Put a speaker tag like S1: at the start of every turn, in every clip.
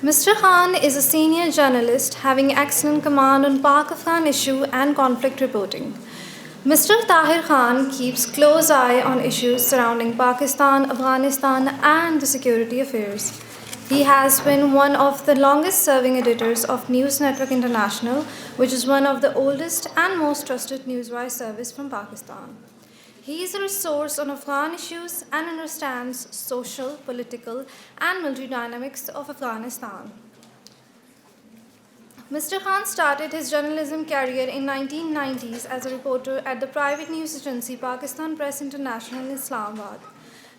S1: Mr. Khan is a senior journalist having excellent command on Pak-Afghan issue and conflict reporting. Mr. Tahir Khan keeps close eye on issues surrounding Pakistan, Afghanistan, and the security affairs. He has been one of the longest serving editors of News Network International, which is one of the oldest and most trusted newswire service from Pakistan. He is a resource on Afghan issues and understands social, political, and military dynamics of Afghanistan. Mr. Khan started his journalism career in 1990s as a reporter at the private news agency Pakistan Press International in Islamabad.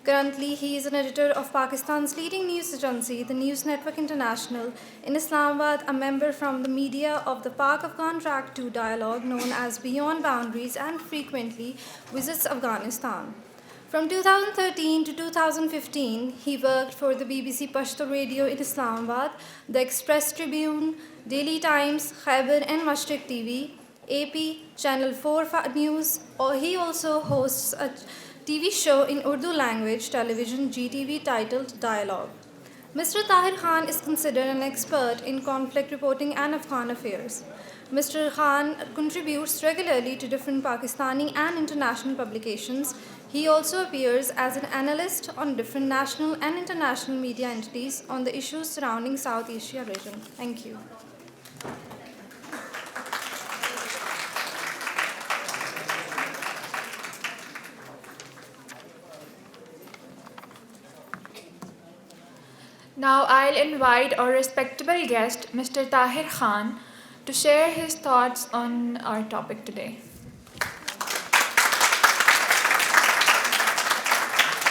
S1: Currently, he is an editor of Pakistan's leading news agency, the News Network International, in Islamabad, a member from the media of the Pak-Afghan Track 2 dialogue known as Beyond Boundaries, and frequently visits Afghanistan. From 2013 to 2015, he worked for the BBC Pashto Radio in Islamabad, the Express Tribune, Daily Times, Khyber and Mashriq TV, AP, Channel 4 News, or he also hosts a TV show in Urdu language television GTV titled Dialogue. Mr. Tahir Khan is considered an expert in conflict reporting and Afghan affairs. Mr. Khan contributes regularly to different Pakistani and international publications. He also appears as an analyst on different national and international media entities on the issues surrounding South Asia region. Thank you.
S2: Now I'll invite our respectable guest, Mr. Tahir Khan, to share his thoughts on our topic today.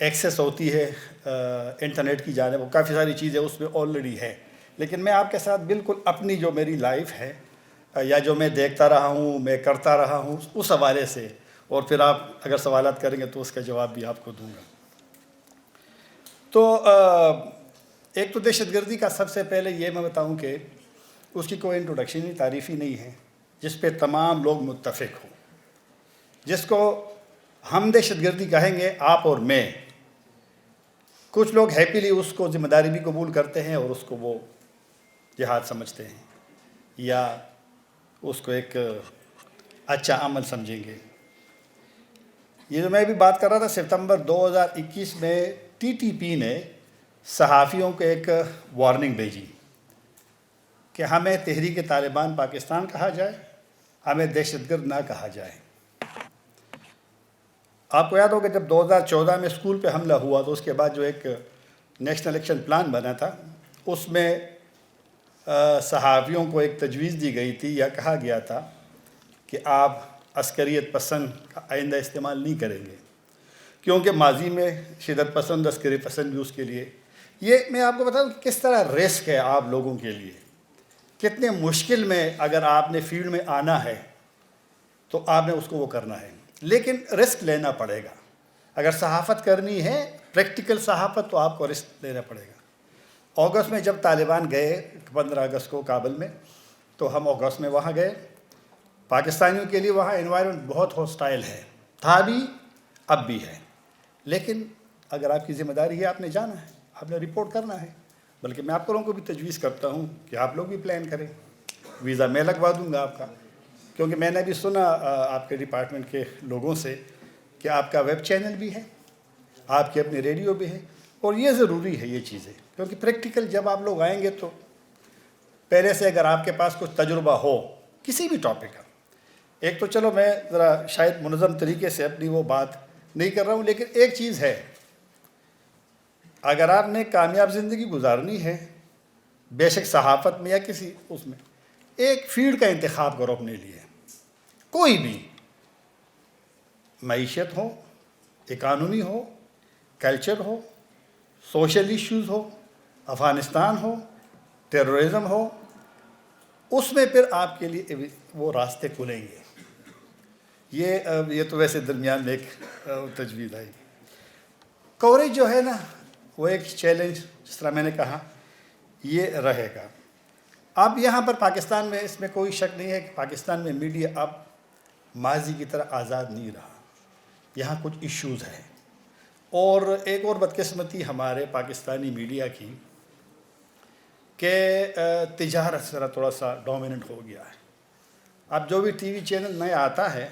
S3: Access ہوتی ہے internet کی جانب، وہ کافی ساری چیزیں اس میں already ہے، لیکن میں آپ کے ساتھ بالکل اپنی جو میری لائف ہے یا جو میں دیکھتا رہا ہوں، میں کرتا رہا ہوں، اس حوالے سے، اور پھر آپ اگر سوالات کریں گے تو اس کا جواب بھی آپ کو دوں گا۔ تو ایک تو دہشت گردی کا سب سے پہلے یہ میں بتاؤں کہ اس کی کوئی انٹروڈکشن تعریفی نہیں ہے جس پہ تمام لوگ متفق ہوں۔ جس کو ہم دہشت گردی کہیں گے آپ اور میں، کچھ لوگ ہیپیلی اس کو ذمہ داری بھی قبول کرتے ہیں اور اس کو وہ جہاد سمجھتے ہیں یا اس کو ایک اچھا عمل سمجھیں گے۔ یہ جو میں بھی بات کر رہا تھا، ستمبر 2021 میں ٹی ٹی پی نے صحافیوں کو ایک وارننگ بھیجی کہ ہمیں تحریک طالبان پاکستان کہا جائے، ہمیں دہشت گرد نہ کہا جائے۔ آپ کو یاد ہوگا جب 2014 میں اسکول پہ حملہ ہوا تو اس کے بعد جو ایک نیشنل ایکشن پلان بنا تھا، اس میں صحافیوں کو ایک تجویز دی گئی تھی یا کہا گیا تھا کہ آپ عسکریت پسند کا آئندہ استعمال نہیں کریں گے، کیونکہ ماضی میں شدت پسند، عسکری پسند بھی اس کے لیے، یہ میں آپ کو بتاؤں کہ کس طرح رسک ہے آپ لوگوں کے لیے، کتنے مشکل میں اگر آپ نے فیلڈ میں آنا ہے تو آپ نے اس کو وہ کرنا ہے، لیکن رسک لینا پڑے گا۔ اگر صحافت کرنی ہے، پریکٹیکل صحافت، تو آپ کو رسک لینا پڑے گا۔ اگست میں جب طالبان گئے 15 اگست کو کابل میں، تو ہم اگست میں وہاں گئے۔ پاکستانیوں کے لیے وہاں انوائرمنٹ بہت ہاسٹائل ہے، تھا بھی، اب بھی ہے، لیکن اگر آپ کی ذمہ داری ہے، آپ نے جانا ہے، آپ نے رپورٹ کرنا ہے۔ بلکہ میں آپ لوگوں کو بھی تجویز کرتا ہوں کہ آپ لوگ بھی پلان کریں، ویزا میں لگوا دوں گا آپ کا، کیونکہ میں نے بھی سنا آپ کے ڈپارٹمنٹ کے لوگوں سے کہ آپ کا ویب چینل بھی ہے، آپ کی اپنی ریڈیو بھی ہے، اور یہ ضروری ہے یہ چیزیں، کیونکہ پریکٹیکل جب آپ لوگ آئیں گے تو پہلے سے اگر آپ کے پاس کچھ تجربہ ہو کسی بھی ٹاپک کا، ایک تو چلو میں ذرا شاید منظم طریقے سے اپنی وہ بات نہیں کر رہا ہوں، لیکن ایک چیز ہے، اگر آپ نے کامیاب زندگی گزارنی ہے، بے شک صحافت میں یا کسی اس میں، ایک فیلڈ کا انتخاب کرو اپنے لیے، کوئی بھی، معیشت ہو، اکانومی ہو، کلچر ہو، سوشل ایشوز ہو، افغانستان ہو، ٹیررزم ہو، اس میں پھر آپ کے لیے وہ راستے کھلیں گے۔ یہ تو ویسے درمیان میں ایک تجویز آئی۔ کوریج جو ہے نا، وہ ایک چیلنج، جس طرح میں نے کہا، یہ رہے گا۔ اب یہاں پر پاکستان میں اس میں کوئی شک نہیں ہے کہ پاکستان میں میڈیا اب ماضی کی طرح آزاد نہیں رہا، یہاں کچھ ایشوز ہیں، اور ایک اور بدقسمتی ہمارے پاکستانی میڈیا کی کہ تجارت ذرا تھوڑا سا ڈومیننٹ ہو گیا ہے۔ اب جو بھی ٹی وی چینل نیا آتا ہے،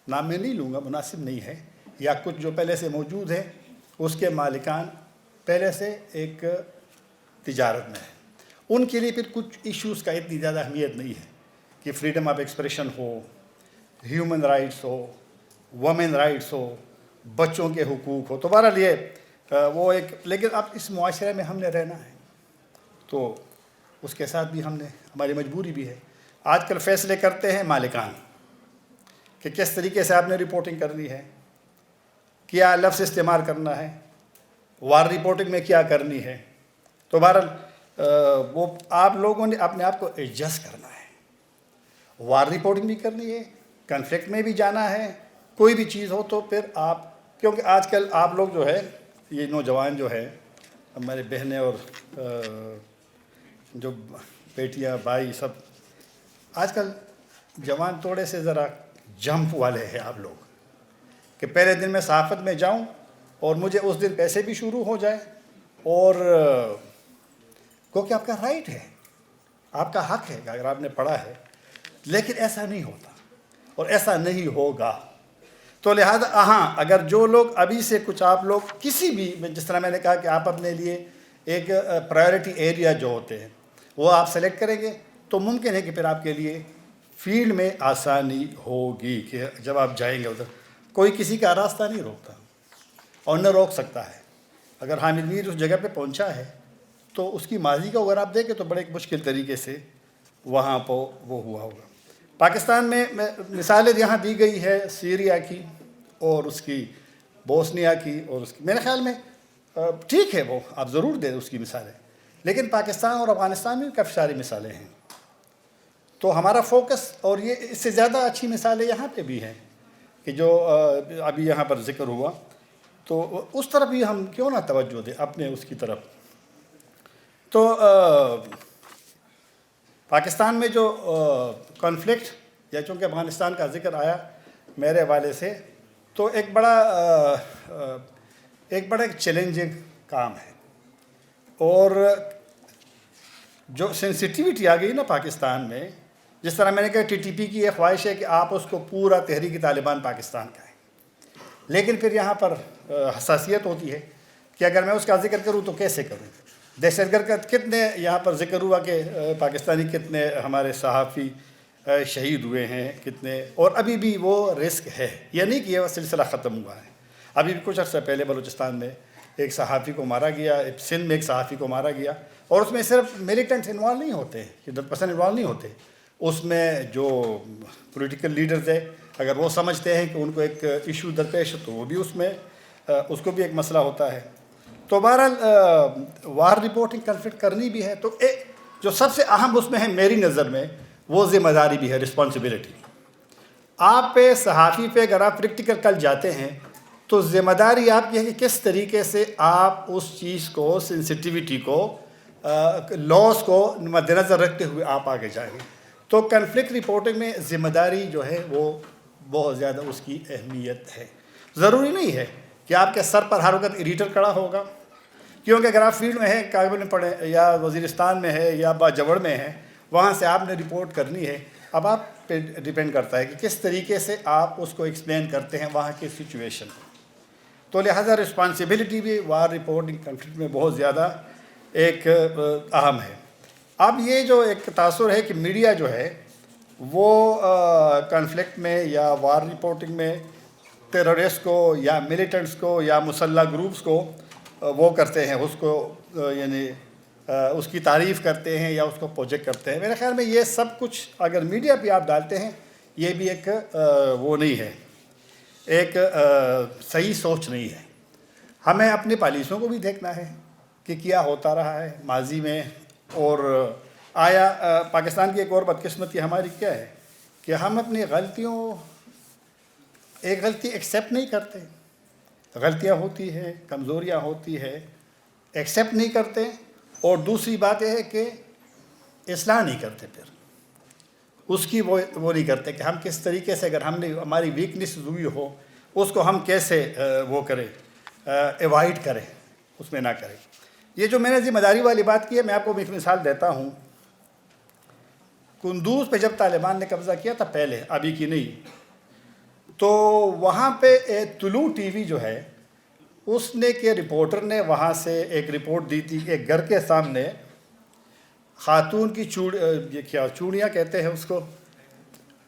S3: نام میں نہیں لوں گا، مناسب نہیں ہے، یا کچھ جو پہلے سے موجود ہے اس کے مالکان پہلے سے ایک تجارت میں ہے، ان کے لیے پھر کچھ ایشوز کا اتنی زیادہ اہمیت نہیں ہے کہ فریڈم آف ایکسپریشن ہو، ہیومن رائٹس ہو، وومن رائٹس ہو، بچوں کے حقوق ہو، تو بہرحال یہ وہ ایک، لیکن اب اس معاشرے میں ہم نے رہنا ہے تو اس کے ساتھ بھی ہم نے، ہماری مجبوری بھی ہے۔ آج کل فیصلے کرتے ہیں مالکان کہ کس طریقے سے آپ نے رپورٹنگ کرنی ہے، کیا لفظ استعمال کرنا ہے، وار رپورٹنگ میں کیا کرنی ہے، تو بہرحال وہ آپ لوگوں نے اپنے آپ کو ایڈجسٹ کرنا ہے، وار رپورٹنگ بھی کرنی ہے، کنفلکٹ میں بھی جانا ہے، کوئی بھی چیز ہو تو پھر آپ، کیونکہ آج کل آپ لوگ جو ہے، یہ نوجوان جو ہے، ہمارے بہنیں اور جو بیٹیاں بھائی سب، آج کل جوان تھوڑے سے ذرا جمپ والے ہیں آپ لوگ، کہ پہلے دن میں صحافت میں جاؤں اور مجھے اس دن پیسے بھی شروع ہو جائے، اور کیونکہ آپ کا رائٹ ہے، آپ کا حق ہے اگر آپ نے پڑھا ہے، لیکن ایسا نہیں ہوتا اور ایسا نہیں ہوگا۔ تو لہذا ہاں، اگر جو لوگ ابھی سے کچھ آپ لوگ کسی بھی، جس طرح میں نے کہا کہ آپ اپنے لیے ایک پرائیورٹی ایریا جو ہوتے ہیں وہ آپ سلیکٹ کریں گے تو ممکن ہے کہ پھر آپ کے لیے فیلڈ میں آسانی ہوگی، کہ جب آپ جائیں گے ادھر کوئی کسی کا راستہ نہیں روکتا اور نہ روک سکتا ہے۔ اگر حامد میر اس جگہ پہ پہنچا ہے تو اس کی ماضی کو اگر آپ دیکھیں تو بڑے مشکل طریقے سے وہاں پہ وہ ہوا ہوگا۔ پاکستان میں مثالیں یہاں دی گئی ہے سیریا کی اور اس کی بوسنیا کی اور اس کی، میرے خیال میں ٹھیک ہے، وہ آپ ضرور دیں اس کی مثالیں، لیکن پاکستان اور افغانستان میں کافی ساری مثالیں ہیں. تو ہمارا فوکس، اور یہ اس سے زیادہ اچھی مثالیں یہاں پہ بھی ہیں کہ جو ابھی یہاں پر ذکر ہوا، تو اس طرف بھی ہم کیوں نہ توجہ دیں اپنے اس کی طرف. تو پاکستان میں جو کانفلکٹ، یا چونکہ افغانستان کا ذکر آیا میرے حوالے سے، تو ایک بڑا چیلنجنگ کام ہے. اور جو سینسٹیوٹی آ گئی نا پاکستان میں، جس طرح میں نے کہا ٹی ٹی پی کی یہ خواہش ہے کہ آپ اس کو پورا تحریک طالبان پاکستان کا ہے، لیکن پھر یہاں پر حساسیت ہوتی ہے کہ اگر میں اس کا ذکر کروں تو کیسے کروں. دہشت گرد کا کتنے یہاں پر ذکر ہوا کہ پاکستانی کتنے ہمارے صحافی شہید ہوئے ہیں کتنے، اور ابھی بھی وہ رسک ہے. یہ نہیں کہ یہ سلسلہ ختم ہوا ہے. ابھی بھی کچھ عرصہ پہلے بلوچستان میں ایک صحافی کو مارا گیا، سندھ میں ایک صحافی کو مارا گیا، اور اس میں صرف ملیٹنٹس انوالو نہیں ہوتے، شدت پسند انوالو نہیں ہوتے. اس میں جو پولیٹیکل لیڈرز ہیں، اگر وہ سمجھتے ہیں کہ ان کو ایک ایشو درپیش ہے تو وہ بھی اس کو بھی ایک مسئلہ ہوتا ہے. تو بہرحال وار رپورٹنگ کنفلکٹ کرنی بھی ہے. تو جو سب سے اہم اس میں ہے میری نظر میں، وہ ذمہ داری بھی ہے، رسپانسبلٹی. آپ پہ، صحافی پہ اگر آپ پریکٹیکل کل جاتے ہیں تو ذمہ داری آپ کی ہے کہ کس طریقے سے آپ اس چیز کو، سینسٹیوٹی کو، لاس کو مد نظر رکھتے ہوئے آپ آگے جائیں گے. تو کنفلکٹ رپورٹنگ میں ذمہ داری جو ہے وہ بہت زیادہ اس کی اہمیت ہے. ضروری نہیں ہے کہ آپ کے سر پر ہر وقت ایڈیٹر کھڑا ہوگا، کیونکہ اگر آپ فیلڈ میں ہیں، کابل میں پڑھیں یا وزیرستان میں ہے یا باجوڑ میں ہیں، وہاں سے آپ نے رپورٹ کرنی ہے. اب آپ پہ ڈیپینڈ کرتا ہے کہ کس طریقے سے آپ اس کو ایکسپلین کرتے ہیں وہاں کی سچویشن. تو لہٰذا رسپانسبلٹی بھی وار رپورٹنگ کنفلکٹ میں بہت زیادہ ایک اہم ہے. اب یہ جو ایک تاثر ہے کہ میڈیا جو ہے وہ کنفلکٹ میں یا وار رپورٹنگ میں ٹیررسٹ کو یا ملیٹنٹس کو یا مسلح گروپس کو وہ کرتے ہیں، اس کو یعنی اس کی تعریف کرتے ہیں یا اس کو پروجیکٹ کرتے ہیں. میرے خیال میں یہ سب کچھ اگر میڈیا پہ آپ ڈالتے ہیں، یہ بھی ایک وہ نہیں ہے، ایک صحیح سوچ نہیں ہے. ہمیں اپنی پالیسیوں کو بھی دیکھنا ہے کہ کیا ہوتا رہا ہے ماضی میں، اور آیا پاکستان کی ایک اور بدقسمتی ہماری کیا ہے کہ ہم اپنی ایک غلطی ایکسیپٹ نہیں کرتے. غلطیاں ہوتی ہیں، کمزوریاں ہوتی ہے، ایکسیپٹ نہیں کرتے. اور دوسری بات یہ ہے کہ اصلاح نہیں کرتے، پھر اس کی وہ نہیں کرتے کہ ہم کس طریقے سے، اگر ہم نے ہماری ویکنیس ہوئی ہو اس کو ہم کیسے وہ کریں، ایوائڈ کریں، اس میں نہ کریں. یہ جو میں نے ذمہ داری والی بات کی ہے، میں آپ کو ایک مثال دیتا ہوں. قندوز پہ جب طالبان نے قبضہ کیا تھا پہلے، ابھی کی نہیں، تو وہاں پہ طلوع ٹی وی جو ہے اس نے کہ رپورٹر نے وہاں سے ایک رپورٹ دی تھی کہ ایک گھر کے سامنے خاتون کی چوڑیاں کہتے ہیں اس کو،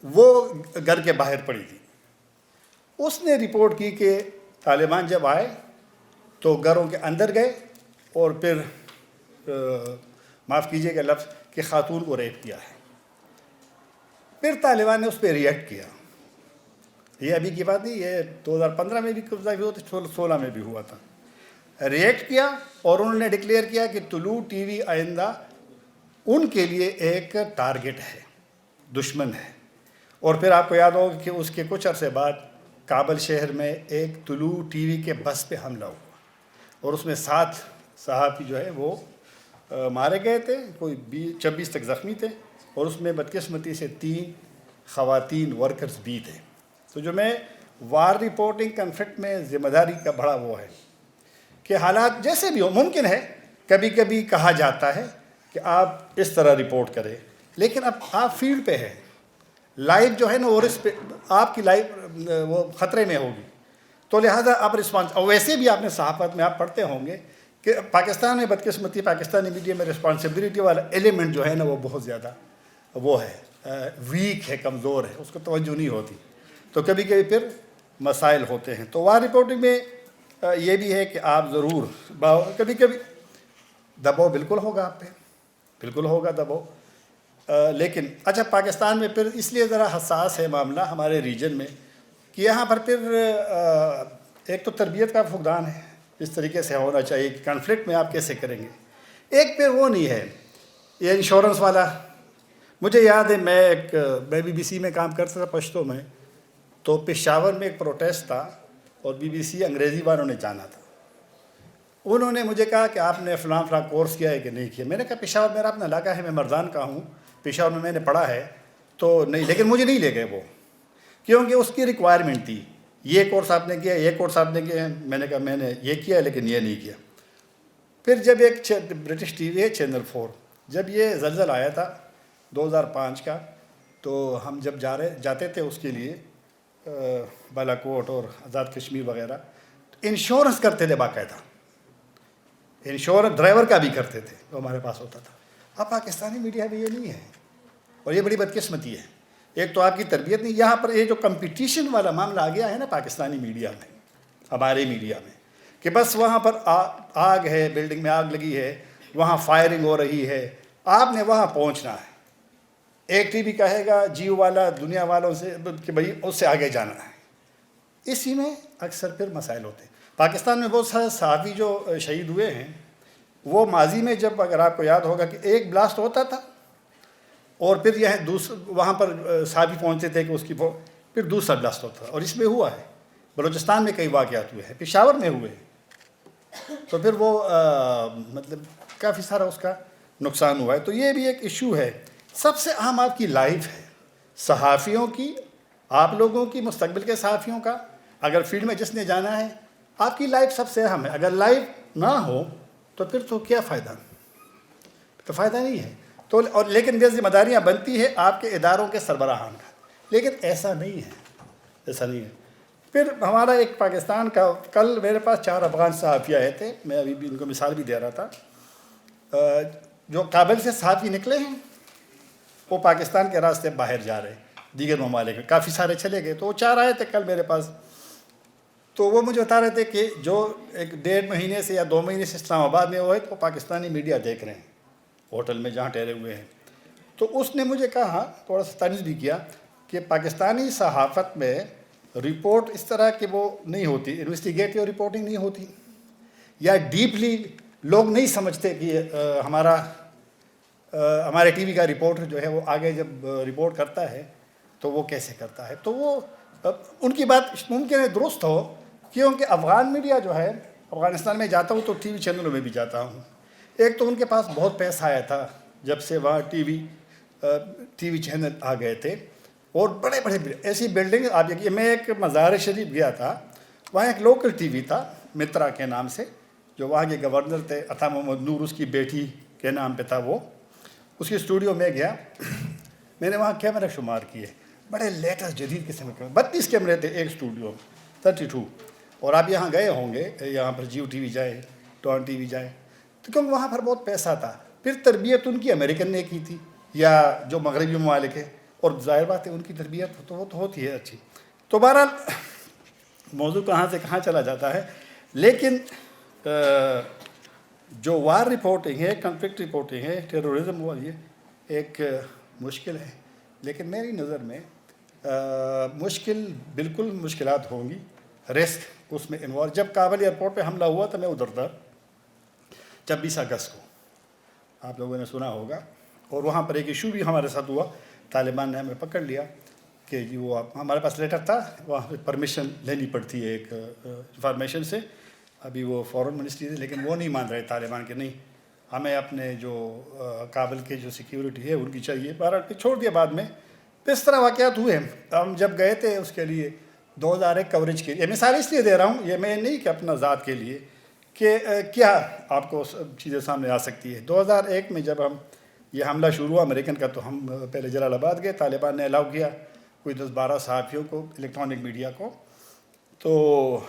S3: وہ گھر کے باہر پڑی تھی. اس نے رپورٹ کی کہ طالبان جب آئے تو گھروں کے اندر گئے اور پھر معاف کیجیے گا لفظ کہ خاتون کو ریپ کیا ہے. پھر طالبان نے اس پہ ریئیکٹ کیا. یہ ابھی کی بات نہیں، یہ 2015 میں بھی قبضہ ہوا تھا، 2016 میں بھی ہوا تھا. ریئیکٹ کیا اور انہوں نے ڈکلیئر کیا کہ طلوع ٹی وی آئندہ ان کے لیے ایک ٹارگٹ ہے، دشمن ہے. اور پھر آپ کو یاد ہوگا کہ اس کے کچھ عرصے بعد کابل شہر میں ایک طلوع ٹی وی کے بس پہ حملہ ہوا اور اس میں 7 صحافی جو ہے وہ مارے گئے تھے، کوئی 26 تک زخمی تھے، اور اس میں بدقسمتی سے 3 خواتین ورکرز بھی تھے. تو جو میں وار رپورٹنگ کنفلکٹ میں ذمہ داری کا بڑا وہ ہے کہ حالات جیسے بھی ہو، ممکن ہے کبھی کبھی کہا جاتا ہے کہ آپ اس طرح رپورٹ کریں، لیکن اب آپ فیلڈ پہ ہیں، لائف جو ہے نا وہ آپ کی لائف وہ خطرے میں ہوگی. تو لہٰذا آپ رسپانس، اور ویسے بھی آپ نے صحافت میں آپ پڑھتے ہوں گے کہ پاکستان میں بدقسمتی پاکستانی میڈیا میں رسپانسبلٹی والا ایلیمنٹ جو ہے نا وہ بہت زیادہ وہ ہے، ویک ہے، کمزور ہے، اس کو توجہ نہیں ہوتی. تو کبھی کبھی پھر مسائل ہوتے ہیں. تو وار رپورٹنگ میں یہ بھی ہے کہ آپ ضرور کبھی کبھی دباؤ بالکل ہوگا آپ پہ، بالکل ہوگا دباؤ. لیکن اچھا پاکستان میں پھر اس لیے ذرا حساس ہے معاملہ ہمارے ریجن میں کہ یہاں پر پھر ایک تو تربیت کا فقدان ہے، اس طریقے سے ہونا چاہیے کہ کنفلکٹ میں آپ کیسے کریں گے. ایک پہ وہ نہیں ہے، یہ انشورنس والا. مجھے یاد ہے میں BBC میں کام کرتا تھا پشتو میں، تو پشاور میں ایک پروٹیسٹ تھا اور BBC انگریزی والوں نے جانا تھا. انہوں نے مجھے کہا کہ آپ نے فلاں کورس کیا ہے کہ نہیں کیا. میں نے کہا پشاور میرا اپنا علاقہ ہے، میں مردان کا ہوں، پشاور میں نے پڑھا ہے تو نہیں، لیکن مجھے نہیں لے گئے وہ، کیونکہ اس کی ریکوائرمنٹ تھی یہ کورس آپ نے کیا، یہ کورس آپ نے کیا. میں نے کہا میں نے یہ کیا لیکن یہ نہیں کیا. پھر جب ایک برٹش ٹی وی ہے چینل 4، جب یہ زلزلہ آیا تھا 2005 کا، تو ہم جب جاتے تھے اس کے لیے بالا کوٹ اور آزاد کشمیر وغیرہ، انشورنس کرتے تھے باقاعدہ، انشورنس ڈرائیور کا بھی کرتے تھے، وہ ہمارے پاس ہوتا تھا. اب پاکستانی میڈیا میں یہ نہیں ہے، اور یہ بڑی بدقسمتی ہے. ایک تو آپ کی تربیت نہیں، یہاں پر یہ جو کمپٹیشن والا معاملہ آ گیا ہے نا پاکستانی میڈیا میں، ہمارے میڈیا میں، کہ بس وہاں پر آگ ہے، بلڈنگ میں آگ لگی ہے، وہاں فائرنگ ہو رہی ہے، آپ نے وہاں پہنچنا ہے. ایک ٹی وی کہے گا جیو والا دنیا والوں سے کہ بھائی اس سے آگے جانا ہے. اسی میں اکثر پھر مسائل ہوتے ہیں. پاکستان میں بہت سارے صحافی جو شہید ہوئے ہیں، وہ ماضی میں جب اگر آپ کو یاد ہوگا کہ ایک بلاسٹ ہوتا تھا اور پھر یہ وہاں پر صحافی پہنچتے تھے کہ اس کی پھر دوسرا بلاسٹ ہوتا تھا. اور اس میں ہوا ہے، بلوچستان میں کئی واقعات ہوئے ہیں، پشاور میں ہوئے ہیں، تو پھر وہ مطلب کافی سارا اس کا نقصان ہوا ہے. تو یہ بھی ایک ایشو ہے. سب سے اہم آپ کی لائف ہے، صحافیوں کی، آپ لوگوں کی، مستقبل کے صحافیوں کا. اگر فیلڈ میں جس نے جانا ہے، آپ کی لائف سب سے اہم ہے. اگر لائف نہ ہو تو پھر تو کیا فائدہ، تو فائدہ نہیں ہے. تو اور لیکن یہ ذمہ داریاں بنتی ہے آپ کے اداروں کے سربراہان کا، لیکن ایسا نہیں ہے، ایسا نہیں ہے. پھر ہمارا ایک پاکستان کا، کل میرے پاس 4 افغان صحافی آئے تھے، میں ابھی بھی ان کو مثال بھی دے رہا تھا، جو کابل سے صحافی نکلے ہیں، وہ پاکستان کے راستے باہر جا رہے ہیں دیگر ممالک میں. کافی سارے چلے گئے، تو وہ 4 آئے تھے کل میرے پاس. تو وہ مجھے بتا رہے تھے کہ جو ایک 1.5 مہینے سے یا 2 مہینے سے اسلام آباد میں وہ ہے، تو وہ پاکستانی میڈیا دیکھ رہے ہیں ہوٹل میں جہاں ٹھہرے ہوئے ہیں. تو اس نے مجھے کہا، تھوڑا سا تنز بھی کیا، کہ پاکستانی صحافت میں رپورٹ اس طرح کہ وہ نہیں ہوتی، انویسٹیگیٹو رپورٹنگ نہیں ہوتی، یا ڈیپلی لوگ نہیں سمجھتے کہ ہمارے ٹی وی کا رپورٹر جو ہے وہ آگے جب رپورٹ کرتا ہے تو وہ کیسے کرتا ہے. تو وہ ان کی بات ممکن ہے درست ہو، کیونکہ افغان میڈیا جو ہے، افغانستان میں جاتا ہوں تو ٹی وی چینلوں میں بھی جاتا ہوں. ایک تو ان کے پاس بہت پیسہ آیا تھا جب سے وہاں ٹی وی چینل آ گئے تھے، اور بڑے بڑے ایسی بلڈنگ. آپ دیکھیے، میں ایک مزار شریف گیا تھا، وہاں ایک لوکل ٹی وی تھا مترا کے نام سے، جو وہاں کے گورنر تھے عطا محمد نور، اس کی بیٹی کے نام پہ تھا وہ. اس کی اسٹوڈیو میں گیا، میں نے وہاں کیمرہ شمار کیے، بڑے لیٹسٹ جدید قسم کے 32 کیمرے تھے ایک اسٹوڈیو میں، 32. اور آپ یہاں گئے ہوں گے، یہاں پر جیو ٹی وی جائے، ٹون ٹی وی جائے، تو کیونکہ وہاں پر بہت پیسہ تھا. پھر تربیت ان کی امریکن نے کی تھی، یا جو مغربی ممالک ہے، اور ظاہر بات ہے ان کی تربیت تو وہ تو ہوتی ہے اچھی. تو بہرحال موضوع کہاں سے کہاں چلا جاتا ہے. لیکن جو وار رپورٹنگ ہے، کنفلکٹ رپورٹنگ ہے، ٹیرورزم ہوا، یہ ایک مشکل ہے. لیکن میری نظر میں بالکل مشکلات ہوں گی، رسک اس میں انوالو. جب کابل ایئرپورٹ پہ حملہ ہوا تو میں ادھر تھا، 26 اگست کو، آپ لوگوں نے سنا ہوگا. اور وہاں پر ایک ایشو بھی ہمارے ساتھ ہوا، طالبان نے ہمیں پکڑ لیا کہ جی وہ ہمارے پاس لیٹر تھا، وہاں پہ پرمیشن لینی پڑتی ہے ایک انفارمیشن سے. ابھی وہ فورن منسٹری ہے، لیکن وہ نہیں مان رہے طالبان کے، نہیں ہمیں اپنے جو کابل کے جو سیکیورٹی ہے ان کی چاہیے. بہرحال پھر چھوڑ دیا بعد میں. اس طرح واقعات ہوئے. ہم جب گئے تھے اس کے لیے 2001 کوریج کے لیے، مثال اس لیے دے رہا ہوں، یہ میں نہیں کہ اپنا ذات کے لیے، کہ کیا آپ کو چیزیں سامنے آ سکتی ہے. 2001 میں جب ہم یہ حملہ شروع ہوا امریکن کا، تو ہم پہلے جلال آباد گئے، طالبان نے الاؤ کیا کوئی 10-12 صحافیوں کو، الیکٹرانک میڈیا کو. تو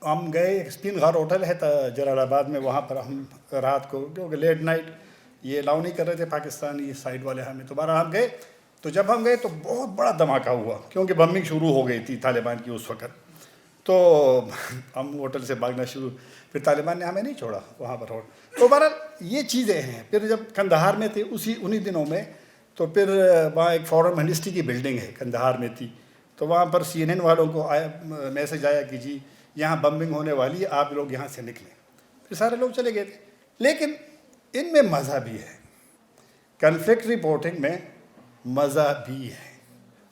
S3: ہم گئے، ایک اسپین غار ہوٹل ہے جلال آباد میں، وہاں پر ہم رات کو، کیونکہ لیٹ نائٹ یہ الاؤ نہیں کر رہے تھے پاکستانی سائڈ والے ہمیں. تو بارہ ہم گئے، تو جب ہم گئے تو بہت بڑا دھماکہ ہوا، کیونکہ بمبنگ شروع ہو گئی تھی طالبان کی اس وقت. تو ہم ہوٹل سے بھاگنا شروع، پھر طالبان نے ہمیں نہیں چھوڑا وہاں پر. تو بہرحال یہ چیزیں ہیں. پھر جب کندہار میں تھے انہی دنوں میں، تو پھر وہاں ایک فورن منسٹری کی بلڈنگ ہے کندہار میں تھی، تو وہاں پر CNN والوں کو میسج آیا کہ جی یہاں بمبنگ ہونے والی ہے, آپ لوگ یہاں سے نکلیں. پھر سارے لوگ چلے گئے تھے. لیکن ان میں مزہ بھی ہے, کنفلکٹ رپورٹنگ میں مزہ بھی ہے,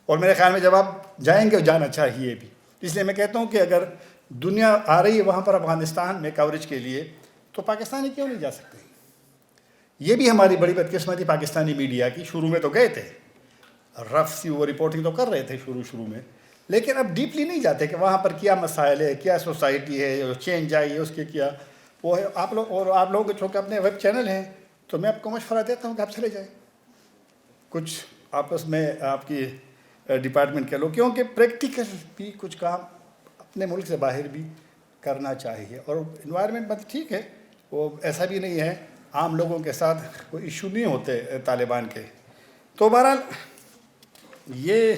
S3: اور میرے خیال میں جب آپ جائیں گے جانا چاہیے بھی. اس لیے میں کہتا ہوں کہ اگر دنیا آ رہی ہے وہاں پر افغانستان میں کوریج کے لیے, تو پاکستانی کیوں نہیں جا سکتے؟ یہ بھی ہماری بڑی بدقسمتی پاکستانی میڈیا کی. شروع میں تو گئے تھے, رف سی وہ رپورٹنگ تو کر رہے تھے شروع میں, لیکن اب ڈیپلی نہیں جاتے کہ وہاں پر کیا مسائل ہے, کیا سوسائٹی ہے, چینج آئی ہے, اس کے کیا وہ ہے. آپ لوگ اور آپ لوگوں کے چونکہ اپنے ویب چینل ہیں, تو میں آپ کو مشورہ دیتا ہوں کہ آپ چلے جائیں, کچھ آپس میں آپ کی ڈپارٹمنٹ کے لوگ, کیونکہ پریکٹیکل بھی کچھ کام اپنے ملک سے باہر بھی کرنا چاہیے. اور انوائرمنٹ مت ٹھیک ہے, وہ ایسا بھی نہیں ہے, عام لوگوں کے ساتھ کوئی ایشو نہیں ہوتے طالبان کے. تو بہرحال یہ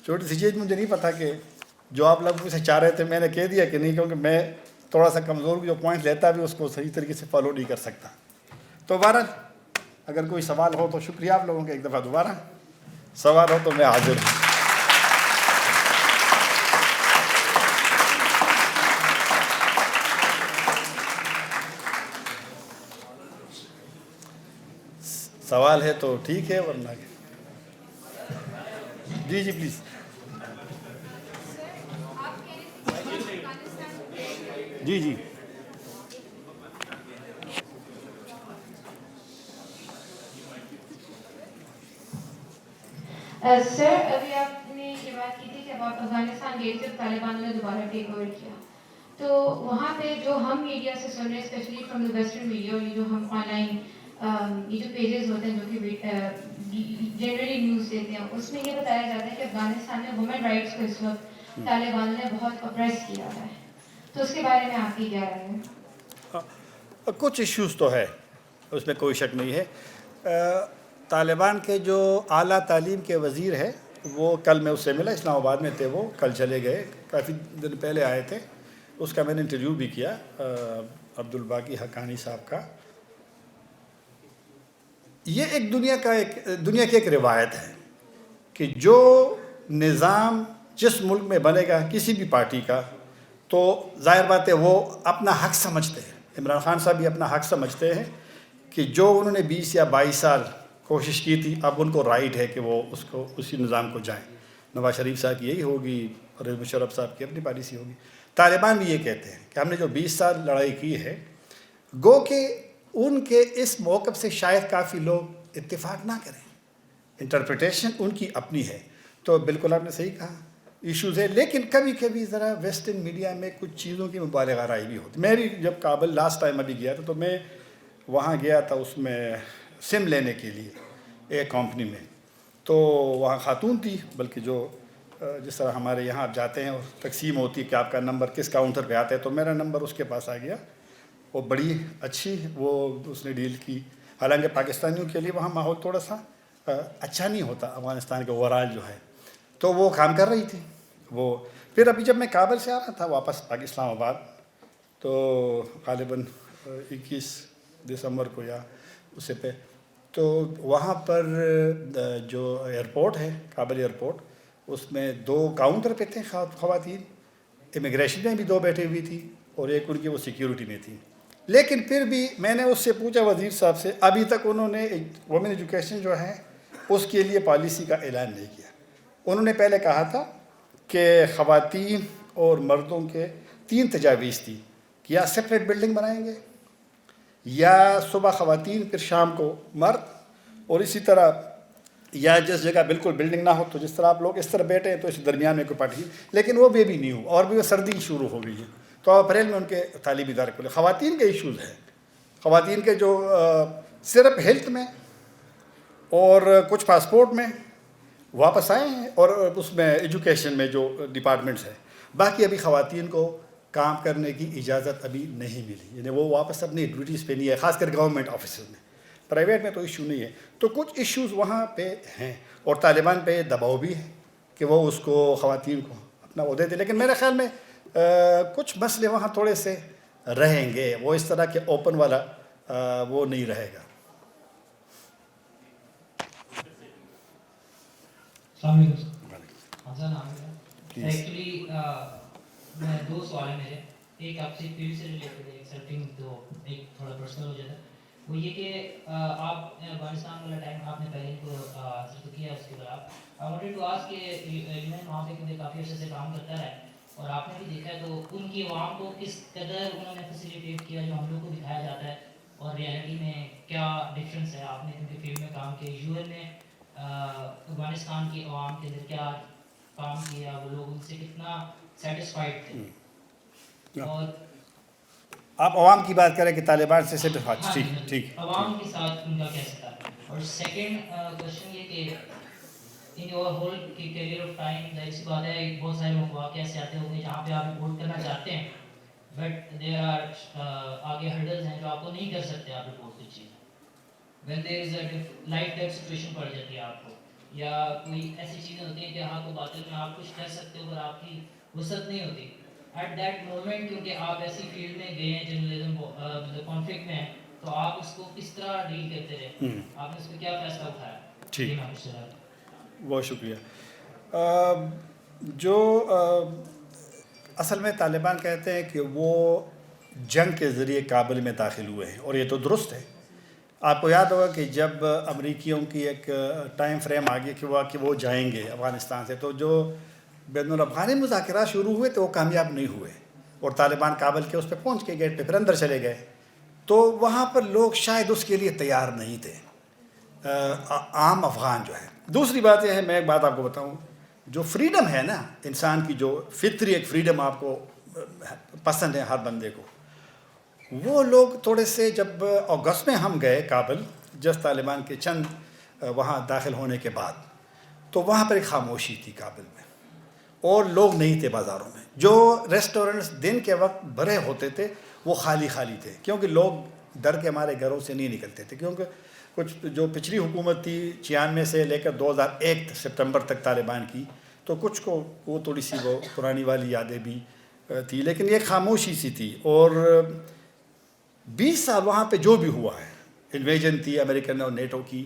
S3: چھوٹی سی چیز, مجھے نہیں پتا کہ جو آپ لوگ مجھ سے چاہ رہے تھے میں نے کہہ دیا کہ نہیں, کیونکہ میں تھوڑا سا کمزور جو پوائنٹ لیتا بھی اس کو صحیح طریقے سے فالو نہیں کر سکتا. تو بہرحال اگر کوئی سوال ہو تو شکریہ آپ لوگوں کا ایک دفعہ دوبارہ, سوال ہو تو میں حاضر ہوں. سوال ہے تو ٹھیک ہے, ورنہ جی جی پلیز. جی جی
S4: سر, ابھی آپ نے یہ بات کی تھی کہ اب آپ افغانستان گئے تھے, طالبان نے دوبارہ ٹیک اوور کیا, تو وہاں پہ جو ہم میڈیا سے سن رہے ہیں, specially from the western media, اور یہ جو ہم آن لائن یہ جو پیجز ہوتے ہیں جو کہ جنرلی نیوز دیتے ہیں, اس میں یہ بتایا جاتا ہے کہ افغانستان میں وومن رائٹس کو اس وقت طالبان نے بہت اپریس کیا ہے. تو اس کے بارے میں آپ کی کیا رائے ہے؟
S3: کچھ ایشوز تو ہے, اس میں کوئی شک نہیں ہے. طالبان کے جو اعلیٰ تعلیم کے وزیر ہے, وہ کل میں اس سے ملا, اسلام آباد میں تھے وہ, کل چلے گئے, کافی دن پہلے آئے تھے. اس کا میں نے انٹرویو بھی کیا, عبدالباقی حقانی صاحب کا. یہ ایک دنیا کی ایک روایت ہے کہ جو نظام جس ملک میں بنے گا کسی بھی پارٹی کا, تو ظاہر بات ہے وہ اپنا حق سمجھتے ہیں. عمران خان صاحب بھی اپنا حق سمجھتے ہیں کہ جو انہوں نے 20 یا 22 سال کوشش کی تھی, اب ان کو رائٹ ہے کہ وہ اسی نظام کو جائیں. نواز شریف صاحب کی یہی ہوگی, پرویز مشرف صاحب کی اپنی پالیسی ہوگی. طالبان بھی یہ کہتے ہیں کہ ہم نے جو 20 سال لڑائی کی ہے, گو کہ ان کے اس موقف سے شاید کافی لوگ اتفاق نہ کریں, انٹرپریٹیشن ان کی اپنی ہے. تو بالکل آپ نے صحیح کہا, ایشوز ہے, لیکن کبھی کبھی ذرا ویسٹرن میڈیا میں کچھ چیزوں کی مبالغہ رائی بھی ہوتی. میں بھی جب کابل لاسٹ ٹائم ابھی گیا تھا, تو میں وہاں گیا تھا اس میں سم لینے کے لیے ایک کمپنی میں. تو وہاں خاتون تھی, بلکہ جو جس طرح ہمارے یہاں آپ جاتے ہیں اور تقسیم ہوتی ہے کہ آپ کا نمبر کس کاؤنٹر پہ آتا ہے, تو میرا نمبر اس کے پاس آ گیا. وہ بڑی اچھی وہ اس نے ڈیل کی. حالانکہ پاکستانیوں کے لیے وہاں ماحول تھوڑا سا اچھا نہیں ہوتا افغانستان کے اوور آل جو ہے, تو وہ کام کر رہی تھی وہ. پھر ابھی جب میں کابل سے آ رہا تھا واپس اسلام آباد, تو غالباً 21 دسمبر کو یا اس سے پہ, تو وہاں پر جو ایئرپورٹ ہے کابل ایئرپورٹ, اس میں 2 کاؤنٹر پہ تھے خواتین. امیگریشن میں بھی 2 بیٹھی ہوئی تھی, اور ایک ان کی وہ سیکیورٹی میں تھی. لیکن پھر بھی میں نے اس سے پوچھا وزیر صاحب سے, ابھی تک انہوں نے وومن ایجوکیشن جو ہے اس کے لیے پالیسی کا اعلان نہیں کیا. انہوں نے پہلے کہا تھا کہ خواتین اور مردوں کے 3 تجاویز تھی کہ یا سپریٹ بلڈنگ بنائیں گے, یا صبح خواتین پھر شام کو مرد, اور اسی طرح یا جس جگہ بالکل بلڈنگ نہ ہو, تو جس طرح آپ لوگ اس طرح بیٹھے ہیں تو اس درمیان میں کوئی پارٹی. لیکن وہ بھی نہیں ہو, اور بھی وہ سردی شروع ہو گئی ہے. تو اپریل میں ان کے تعلیمی ادارے کھلے. خواتین کے ایشوز ہیں, خواتین کے جو صرف ہیلتھ میں اور کچھ پاسپورٹ میں واپس آئے ہیں, اور اس میں ایجوکیشن میں جو ڈپارٹمنٹس ہیں. باقی ابھی خواتین کو کام کرنے کی اجازت ابھی نہیں ملی, یعنی وہ واپس اپنی ڈیوٹیز پہ نہیں ہے, خاص کر گورنمنٹ آفیسز میں. پرائیویٹ میں تو ایشو نہیں ہے. تو کچھ ایشوز وہاں پہ ہیں, اور طالبان پہ دباؤ بھی ہے کہ وہ اس کو خواتین کو اپنا عہدے دے. لیکن میرے خیال میں کچھ مسئلے وہاں تھوڑے سے رہیں گے, وہ اس طرح کے اوپن والا وہ نہیں رہے گا.
S5: السلام علیکم.
S3: Please.
S5: ایکچولی میں 2 سوال ہیں میرے. ایک آپ سے فیلڈ سے ریلیٹڈ ہے, ایک سیلفنگ تو ایک تھوڑا پرسنل ہو جاتا ہے. وہ یہ کہ آپ افغانستان والا ٹائم آپ نے پہلے ان کو حاصل کیا ہے, اس کے بعد آپ وانٹیڈ ٹو آسک کہ یونین وہاں پہ کیونکہ کافی عرصے سے کام کرتا ہے اور آپ نے بھی دیکھا ہے تو ان کی عوام کو کس قدر انہوں نے فیسیلیٹیٹ کیا جو ہم لوگ کو دکھایا جاتا ہے اور ریئلٹی میں کیا ڈفرینس ہے. آپ نے کیونکہ فیلڈ میں کام کیا, یو این نے افغانستان کی عوام کے اندر کیا کام کیا, وہ لوگ ان سے کتنا سیٹسفائڈ تھے, اور
S3: آپ عوام کی بات کریں کہ طالبان سے سیٹسفائڈ.
S5: ہاں
S3: ٹھیک
S5: جی,
S3: ٹھیک.
S5: عوام کے ساتھ ان کا کیسا تھا. اور سیکنڈ کوشچن یہ کہ ان یور ہول کی کیریئر آف ٹائم ظاہر سی بات ہے بہت سارے مواقع ایسے آتے ہوں گے جہاں پہ آپ رپورٹ کرنا چاہتے ہیں بٹ دیر آر آگے ہرڈلز ہیں جو آپ کو نہیں کر سکتے آپ رپورٹ کی چیز. When there is a life time situation پڑ جاتی ہے آپ کو, یا کوئی ایسی چیزیں ہوتی ہیں کہ حق و باطل میں آپ کچھ کر سکتے ہو پر آپ کی وسعت نہیں ہوتی ایٹ دیٹ مومنٹ, کیونکہ آپ ایسی فیلڈ میں گئے ہیں جرنلزم کانفلکٹ میں ہیں, تو آپ اس کو کس طرح ڈیل کرتے رہے, آپ نے اس پہ کیا فیصلہ اٹھایا.
S3: ٹھیک,
S5: ٹھیک,
S3: بہت شکریہ. جو اصل میں طالبان کہتے ہیں کہ وہ جنگ کے ذریعے کابل میں داخل ہوئے ہیں, اور یہ تو درست ہے. آپ کو یاد ہوگا کہ جب امریکیوں کی ایک ٹائم فریم آ گیا کہ وہ جائیں گے افغانستان سے, تو جو بین الافغانی مذاکرات شروع ہوئے تو وہ کامیاب نہیں ہوئے, اور طالبان کابل کے اس پہ پہنچ کے گیٹ پہ پھر اندر چلے گئے. تو وہاں پر لوگ شاید اس کے لیے تیار نہیں تھے, عام افغان جو ہے. دوسری بات یہ ہے, میں ایک بات آپ کو بتاؤں, جو فریڈم ہے نا انسان کی, جو فطری ایک فریڈم آپ کو پسند ہے ہر بندے کو, وہ لوگ تھوڑے سے, جب اگست میں ہم گئے کابل جس طالبان کے چند وہاں داخل ہونے کے بعد, تو وہاں پر ایک خاموشی تھی کابل میں, اور لوگ نہیں تھے بازاروں میں. جو ریسٹورنٹس دن کے وقت بھرے ہوتے تھے وہ خالی خالی تھے, کیونکہ لوگ ڈر کے ہمارے گھروں سے نہیں نکلتے تھے. کیونکہ کچھ جو پچھلی حکومت تھی 96 سے لے کر 2001 سپٹمبر تک طالبان کی, تو کچھ کو وہ تھوڑی سی وہ پرانی والی یادیں بھی تھی, لیکن یہ خاموشی سی تھی. اور 20 سال وہاں پہ جو بھی ہوا ہے, انویژن تھی امریکن اور نیٹو کی,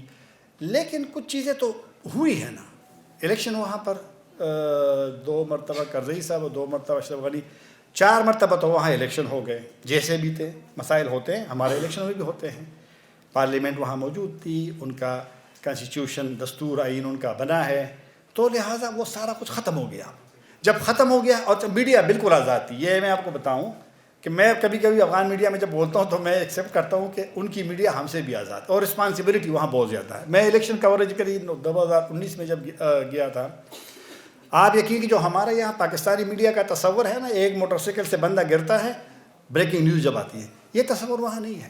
S3: لیکن کچھ چیزیں تو ہوئی ہیں نا. الیکشن وہاں پر 2 مرتبہ کرزئی صاحب اور 2 مرتبہ اشرف غنی, 4 مرتبہ تو وہاں الیکشن ہو گئے. جیسے بھی تھے مسائل ہوتے ہیں, ہمارے الیکشن میں بھی ہوتے ہیں. پارلیمنٹ وہاں موجود تھی, ان کا کانسٹیٹیوشن دستور آئین ان کا بنا ہے, تو لہٰذا وہ سارا کچھ ختم ہو گیا. جب ختم ہو گیا, اور میڈیا بالکل آزاد تھی. یہ میں آپ کو بتاؤں کہ میں کبھی کبھی افغان میڈیا میں جب بولتا ہوں تو میں ایکسیپٹ کرتا ہوں کہ ان کی میڈیا ہم سے بھی آزاد, اور رسپانسبلٹی وہاں بہت زیادہ ہے. میں الیکشن کوریج قریب 2019 میں جب گیا تھا, آپ یقین کہ جو ہمارے یہاں پاکستانی میڈیا کا تصور ہے نا, ایک موٹر سائیکل سے بندہ گرتا ہے, بریکنگ نیوز جب آتی ہے, یہ تصور وہاں نہیں ہے.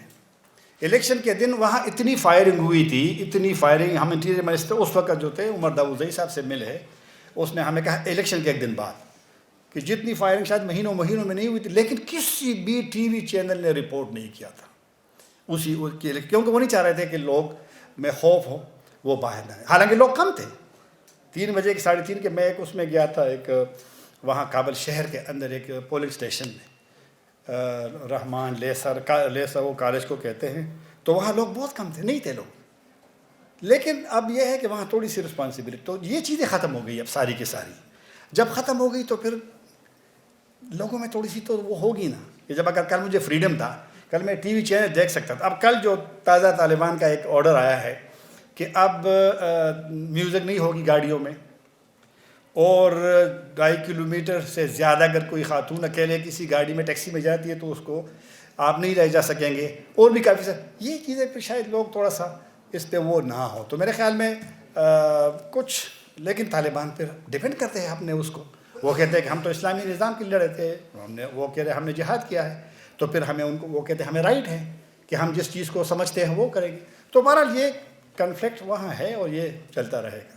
S3: الیکشن کے دن وہاں اتنی فائرنگ ہوئی تھی, اتنی فائرنگ. ہم انٹیریئر منسٹر اس وقت جو تھے عمر داؤدزئی صاحب سے ملے, اس نے ہمیں کہا الیکشن کے ایک دن بعد کہ جتنی فائرنگ شاید مہینوں میں نہیں ہوئی تھی, لیکن کسی بھی ٹی وی چینل نے رپورٹ نہیں کیا تھا اسی کے, کیونکہ وہ نہیں چاہ رہے تھے کہ لوگ میں خوف ہو وہ باہر نہ آئے. حالانکہ لوگ کم تھے, 3 بجے کے 3:30 کے, میں ایک اس میں گیا تھا, ایک وہاں کابل شہر کے اندر ایک پولنگ اسٹیشن میں, رحمان لیسر وہ کالج کو کہتے ہیں, تو وہاں لوگ بہت کم تھے, نہیں تھے لوگ. لیکن اب یہ ہے کہ وہاں تھوڑی سی رسپانسبلٹی, تو یہ چیزیں ختم ہو گئی اب ساری کی ساری. جب ختم ہو گئی تو پھر لوگوں میں تھوڑی سی تو وہ ہوگی نا, کہ جب اگر کل مجھے فریڈم تھا, کل میں ٹی وی چینل دیکھ سکتا تھا. اب کل جو تازہ طالبان کا ایک آرڈر آیا ہے کہ اب میوزک نہیں ہوگی گاڑیوں میں, اور 2.5 کلومیٹر سے زیادہ اگر کوئی خاتون اکیلے کسی گاڑی میں ٹیکسی میں جاتی ہے تو اس کو آپ نہیں لے جا سکیں گے, اور بھی کافی سارے یہ چیزیں پھر شاید لوگ تھوڑا سا اس پہ وہ نہ ہو. تو میرے خیال میں کچھ, لیکن طالبان پھر ڈیپینڈ کرتے ہیں اپنے اس کو. وہ کہتے ہیں کہ ہم تو اسلامی نظام کے لیے لڑے تھے, وہ کہہ رہے ہم نے جہاد کیا ہے, تو پھر ہمیں ان کو, وہ کہتے ہیں ہمیں رائٹ ہے کہ ہم جس چیز کو سمجھتے ہیں وہ کریں گے. تو بہرحال یہ کنفلکٹ وہاں ہے اور یہ چلتا رہے گا.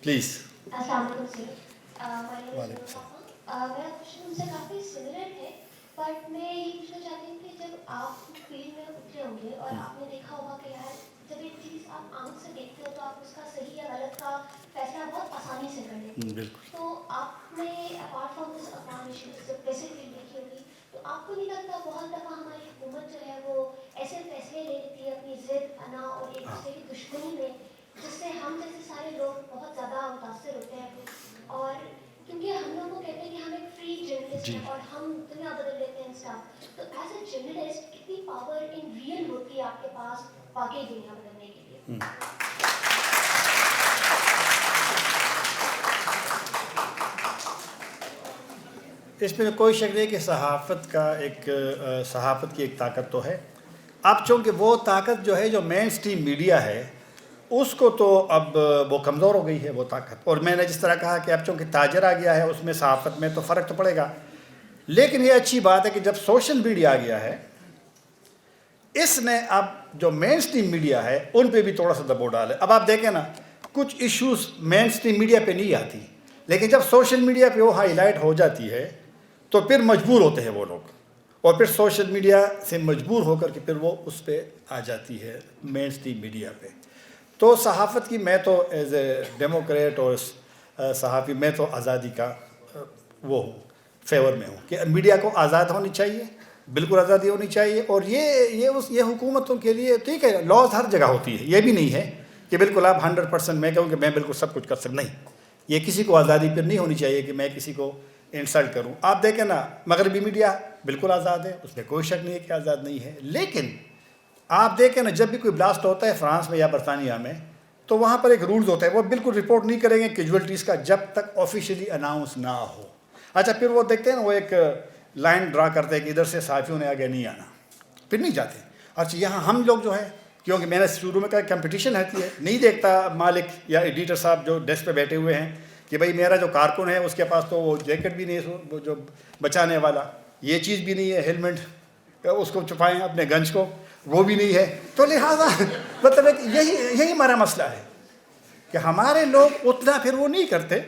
S3: پلیز.
S6: السلام علیکم سر. میرا کوشچن ان سے کافی سملر ہے, بٹ میں یہ پوچھنا چاہتی ہوں کہ جب آپ فیلڈ میں اترے ہوں گے اور آپ نے دیکھا ہوگا کہ یار جب ایک چیز آپ آنکھ سے دیکھتے ہو تو آپ اس کا صحیح یا غلط کا فیصلہ بہت آسانی سے کر لیتے ہیں. تو آپ نے apart from this Afghan issues جب ویسے فیلڈ دیکھی ہوگی, تو آپ کو نہیں لگتا بہت دفعہ ہماری حکومت جو ہے وہ ایسے فیصلے لے لیتی ہے اپنی ضد, انا اور ایک دوسرے کی دشمنی میں جس سے ہم جیسے سارے لوگ بہت زیادہ متاثر ہوتے ہیں. اور کیونکہ ہم لوگوں کو کہتے ہیں کہ ہم ایک فری جرنلسٹ ہیں اور ہم دنیا بدل لیتے ہیں اسٹاف. تو ایز اے جرنلسٹ کتنی پاور ان ریئل ہوتی ہے آپ کے پاس واقعی دنیا بدلنے کے لیے؟
S3: اس میں کوئی شک نہیں کہ صحافت کی ایک طاقت تو ہے. اب چونکہ وہ طاقت جو ہے جو مین اسٹریم میڈیا ہے اس کو تو اب وہ کمزور ہو گئی ہے وہ طاقت. اور میں نے جس طرح کہا کہ اب چونکہ تاجر آ گیا ہے اس میں صحافت میں تو فرق تو پڑے گا. لیکن یہ اچھی بات ہے کہ جب سوشل میڈیا آ گیا ہے اس نے اب جو مین اسٹریم میڈیا ہے ان پہ بھی تھوڑا سا دباؤ ڈالا ہے. اب آپ دیکھیں نا کچھ ایشوز مین اسٹریم میڈیا پہ نہیں آتی لیکن جب سوشل میڈیا پہ وہ ہائی لائٹ ہو جاتی ہے تو پھر مجبور ہوتے ہیں وہ لوگ اور پھر سوشل میڈیا سے مجبور ہو کر کے پھر وہ اس پہ آ جاتی ہے مین اسٹریم میڈیا پہ. تو صحافت کی میں تو ایز اے ڈیموکریٹ اور صحافی میں تو آزادی کا وہ ہوں فیور میں ہوں کہ میڈیا کو آزاد ہونی چاہیے, بالکل آزادی ہونی چاہیے. اور یہ حکومتوں کے لیے ٹھیک ہے لاز ہر جگہ ہوتی ہے, یہ بھی نہیں ہے کہ بالکل آپ 100% میں کہوں کہ میں بالکل سب کچھ کر سکتا, نہیں. یہ کسی کو آزادی پھر نہیں ہونی چاہیے کہ میں کسی کو انسلٹ کروں. آپ دیکھیں نا مغربی میڈیا بالکل آزاد ہے, اس میں کوئی شک نہیں ہے کہ آزاد نہیں ہے. لیکن آپ دیکھیں نا جب بھی کوئی بلاسٹ ہوتا ہے فرانس میں یا برطانیہ میں تو وہاں پر ایک رولز ہوتا ہے وہ بالکل رپورٹ نہیں کریں گے کیجویلٹیز کا جب تک آفیشیلی اناؤنس نہ ہو. اچھا پھر وہ دیکھتے ہیں نا وہ ایک لائن ڈرا کرتے ہیں کہ ادھر سے صحافیوں نے آگے نہیں آنا, پھر نہیں جاتے. اچھا یہاں ہم لوگ جو ہے کیونکہ میں نے شروع میں کہا کمپٹیشن رہتی ہے, نہیں دیکھتا مالک یا ایڈیٹر صاحب جو ڈیسک پہ بیٹھے ہوئے ہیں کہ بھائی میرا جو کارکن ہے اس کے پاس تو وہ جیکٹ بھی نہیں ہے وہ جو بچانے والا, یہ چیز بھی نہیں ہے ہیلمٹ اس کو چھپائیں اپنے گنج کو وہ بھی نہیں ہے. تو لہٰذا مطلب ہے کہ یہی ہمارا مسئلہ ہے کہ ہمارے لوگ اتنا پھر وہ نہیں کرتے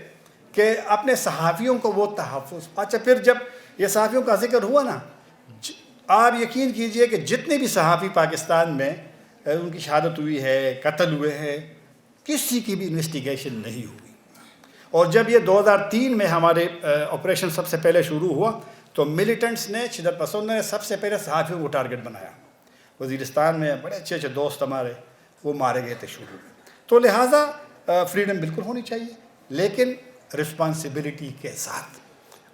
S3: کہ اپنے صحافیوں کو وہ تحفظ. اچھا پھر جب یہ صحافیوں کا ذکر ہوا نا آپ یقین کیجئے کہ جتنے بھی صحافی پاکستان میں ان کی شہادت ہوئی ہے قتل ہوئے ہیں کسی کی بھی انویسٹیگیشن نہیں ہوئی. اور جب یہ 2003 میں ہمارے آپریشن سب سے پہلے شروع ہوا تو ملیٹنٹس نے شدت پسندوں نے سب سے پہلے صحافیوں کو ٹارگٹ بنایا. وزیرستان میں بڑے اچھے دوست ہمارے وہ مارے گئے تھے شروع میں. تو لہٰذا فریڈم بالکل ہونی چاہیے لیکن رسپانسبلٹی کے ساتھ.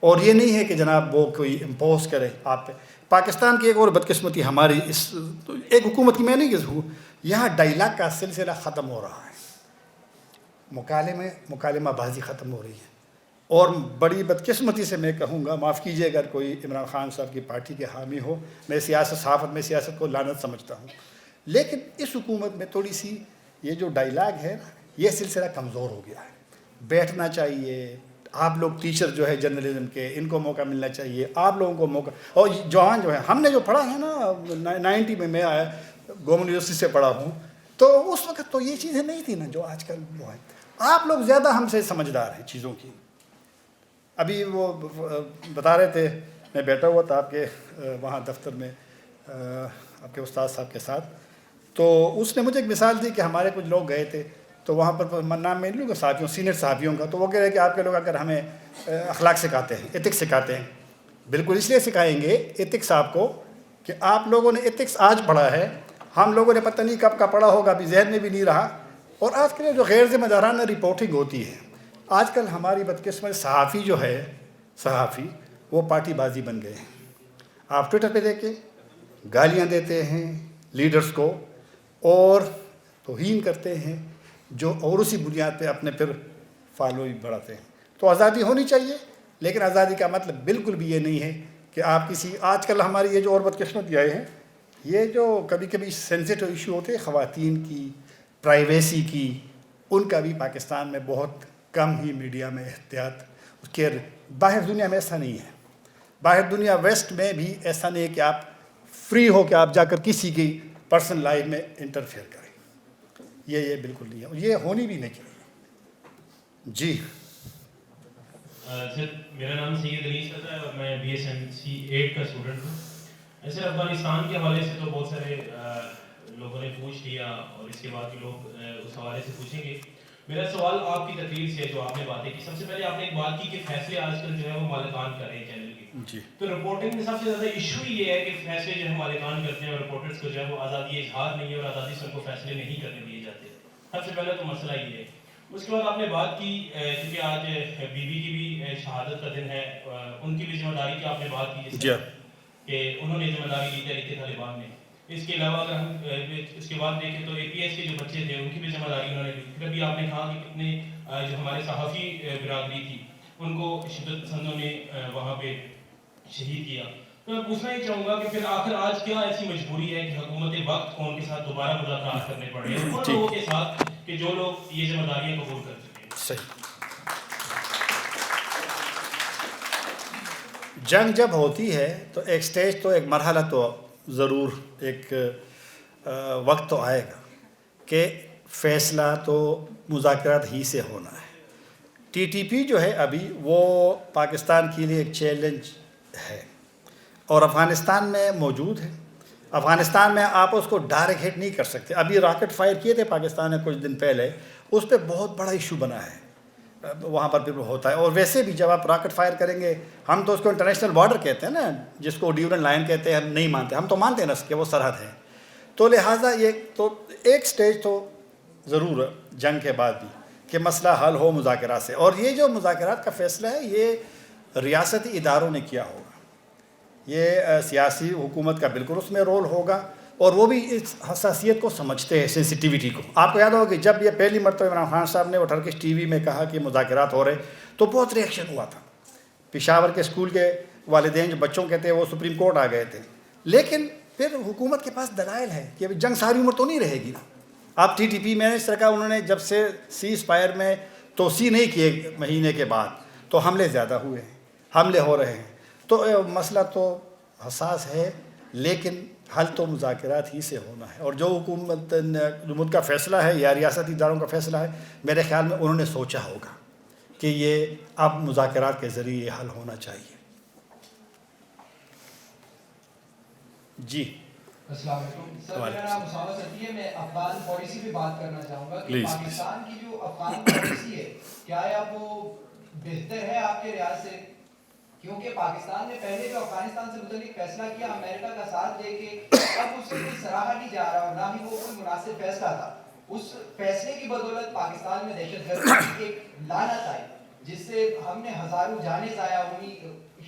S3: اور یہ نہیں ہے کہ جناب وہ کوئی امپوز کرے آپ پہ. پاکستان کی ایک اور بدقسمتی ہماری اس ایک حکومت کی میں نہیں کہ یہاں ڈائلاگ کا سلسلہ ختم ہو رہا ہے, مکالمہ بازی ختم ہو رہی ہے. اور بڑی بدقسمتی سے میں کہوں گا معاف کیجیے اگر کوئی عمران خان صاحب کی پارٹی کے حامی ہو, میں صحافت میں سیاست کو لعنت سمجھتا ہوں لیکن اس حکومت میں تھوڑی سی یہ جو ڈائلاگ ہے یہ سلسلہ کمزور ہو گیا ہے. بیٹھنا چاہیے آپ لوگ ٹیچر جو ہے جرنلزم کے ان کو موقع ملنا چاہیے, آپ لوگوں کو موقع. اور جوان جو ہے ہم نے جو پڑھا ہے نا 90 میں آیا گورنمنٹ یونیورسٹی سے پڑھا ہوں تو اس وقت تو یہ چیزیں نہیں تھیں نا جو آج کل وہ ہیں. آپ لوگ زیادہ ہم سے سمجھدار ہیں چیزوں کی. ابھی وہ بتا رہے تھے میں بیٹھا ہوا تھا آپ کے وہاں دفتر میں آپ کے استاد صاحب کے ساتھ, تو اس نے مجھے ایک مثال دی کہ ہمارے کچھ لوگ گئے تھے تو وہاں پر نام میں لوں گا صحافیوں سینئر صحافیوں کا, تو وہ کہہ رہے کہ آپ کے لوگ اگر ہمیں اخلاق سکھاتے ہیں ایتھکس سکھاتے ہیں, بالکل اس لیے سکھائیں گے ایتھکس آپ کو کہ آپ لوگوں نے ایتھکس آج پڑھا ہے, ہم لوگوں نے پتہ نہیں کب کا پڑھا ہوگا ابھی ذہن میں بھی نہیں رہا. اور آج کل جو غیر ذمہ دارانہ رپورٹنگ ہوتی ہے آج کل ہماری بدقسمت صحافی جو ہے صحافی وہ پارٹی بازی بن گئے ہیں. آپ ٹویٹر پہ دیکھیں گالیاں دیتے ہیں لیڈرز کو اور توہین کرتے ہیں جو اور اسی بنیاد پہ اپنے پھر فالوئی بڑھاتے ہیں. تو آزادی ہونی چاہیے لیکن آزادی کا مطلب بالکل بھی یہ نہیں ہے کہ آپ کسی آج کل ہماری یہ جو اور بدقسمت آئے ہیں یہ جو کبھی کبھی سینسیٹیو ایشو ہوتے ہیں خواتین کی پرائیویسی کی, ان کا بھی پاکستان میں بہت کم ہی میڈیا میں احتیاط کے. باہر دنیا میں ایسا نہیں ہے, باہر دنیا ویسٹ میں بھی ایسا نہیں ہے کہ آپ فری ہو کہ آپ جا کر کسی کی پرسنل لائف میں انٹرفیئر کریں. یہ بالکل نہیں ہے اور یہ ہونی بھی نہیں چاہیے. جی
S7: سر میرا نام سید انیس ہے اور میں BSNC 8 کا اسٹوڈنٹ ہوں. سر افغانستان کے حوالے سے تو بہت سارے لوگوں نے پوچھ لیا اور اس کے بعد بھی لوگ اس حوالے سے پوچھیں گے. میرا سوال آپ کی تقریر سے جو آپ نے باتیں کی, سب سے پہلے آپ نے ایک بات کی کہ فیصلے آج کل جو ہے وہ مالکان کر رہے ہیں چینل کے.
S3: جی
S7: تو رپورٹنگ میں سب سے زیادہ ایشو یہ ہے کہ فیصلے جو ہے مالکان کرتے ہیں اور رپورٹرز کو جو ہے وہ آزادی اظہار نہیں ہے اور آزادی سے ان کو فیصلے نہیں کرنے دیے جاتے. سب سے پہلے تو مسئلہ یہ ہے. اس کے بعد آپ نے بات کی کیونکہ آج بی بی کی بھی شہادت کا دن ہے, ان کی بھی ذمہ داری کی آپ نے بات کی
S3: جی
S7: کہ انہوں نے ذمہ داری لی تحریک طالبان نے. اس کے علاوہ اگر ہم اس کے بعد دیکھیں تو اے پی ایس کے جو بچے تھے ان کی بھی ذمہ داری انہوں نے لی. پھر ابھی آپ نے کہا کہ کتنے جو ہمارے صحافی برادری تھی ان کو شدت پسندوں نے وہاں پہ شہید کیا. تو میں پوچھنا ہی چاہوں گا کہ پھر آخر آج کیا ایسی مجبوری ہے کہ حکومت وقت کو ان کے ساتھ دوبارہ مذاکرات کرنے پڑے ہیں ان لوگوں کے ساتھ کہ جو لوگ یہ ذمہ داریاں قبول کر چکے ہیں.
S3: صحیح. جنگ جب ہوتی ہے تو ایک سٹیج تو ایک مرحلہ تو ضرور ایک وقت تو آئے گا کہ فیصلہ تو مذاکرات ہی سے ہونا ہے. ٹی ٹی پی جو ہے ابھی وہ پاکستان کے لیے ایک چیلنج ہے اور افغانستان میں موجود ہے. افغانستان میں آپ اس کو ڈائریکٹ ہٹ نہیں کر سکتے. ابھی راکٹ فائر کیے تھے پاکستان نے کچھ دن پہلے, اس پہ بہت بڑا ایشو بنا ہے وہاں پر بھی ہوتا ہے. اور ویسے بھی جب آپ راکٹ فائر کریں گے, ہم تو اس کو انٹرنیشنل بارڈر کہتے ہیں نا, جس کو ڈیورنٹ لائن کہتے ہیں, ہم نہیں مانتے. ہم تو مانتے ہیں نا کہ وہ سرحد ہے. تو لہٰذا یہ تو ایک سٹیج تو ضرور ہے جنگ کے بعد بھی کہ مسئلہ حل ہو مذاکرات سے. اور یہ جو مذاکرات کا فیصلہ ہے یہ ریاستی اداروں نے کیا ہوگا, یہ سیاسی حکومت کا بالکل اس میں رول ہوگا, اور وہ بھی اس حساسیت کو سمجھتے ہیں, سینسٹیوٹی کو. آپ کو یاد ہوگا کہ جب یہ پہلی مرتبہ عمران خان صاحب نے وہ ٹرکش ٹی وی میں کہا کہ مذاکرات ہو رہے تو بہت ریئیکشن ہوا تھا. پشاور کے اسکول کے والدین جو بچوں کے تھے وہ سپریم کورٹ آ گئے تھے. لیکن پھر حکومت کے پاس دلائل ہے کہ جنگ ساری عمر تو نہیں رہے گی نا. آپ ٹی ٹی پی میں اس طرح کا انہوں نے جب سے سیز فائر میں توسیع نہیں کیے مہینے کے بعد تو حملے زیادہ ہوئے ہیں, حملے ہو رہے ہیں. تو مسئلہ تو حساس ہے, لیکن حل تو مذاکرات ہی سے ہونا ہے. اور جو حکومت کا فیصلہ ہے یا ریاستی اداروں کا فیصلہ ہے, میرے خیال میں انہوں نے سوچا ہوگا کہ یہ اب مذاکرات کے ذریعے یہ حل ہونا چاہیے. جی
S8: السلام علیکم سر, میرا نام اسامہ صدیقی ہے. میں افغان پالیسی پہ بات کرنا چاہوں گا کہ پاکستان کی جو افغان پالیسی ہے کیا وہ بہتر ہے آپ کے ریاض سے؟ کیونکہ پاکستان نے پہلے جو افغانستان سے متعلق فیصلہ کیا امریکہ کا ساتھ دے کے, اب اس سے کوئی سراہا نہیں جا رہا اور نہ ہی وہ کوئی مناسب فیصلہ تھا. اس فیصلے کی بدولت پاکستان میں دہشت گردی کی ایک لعنت آئی جس سے ہم نے ہزاروں جانیں ضائع ہوئی,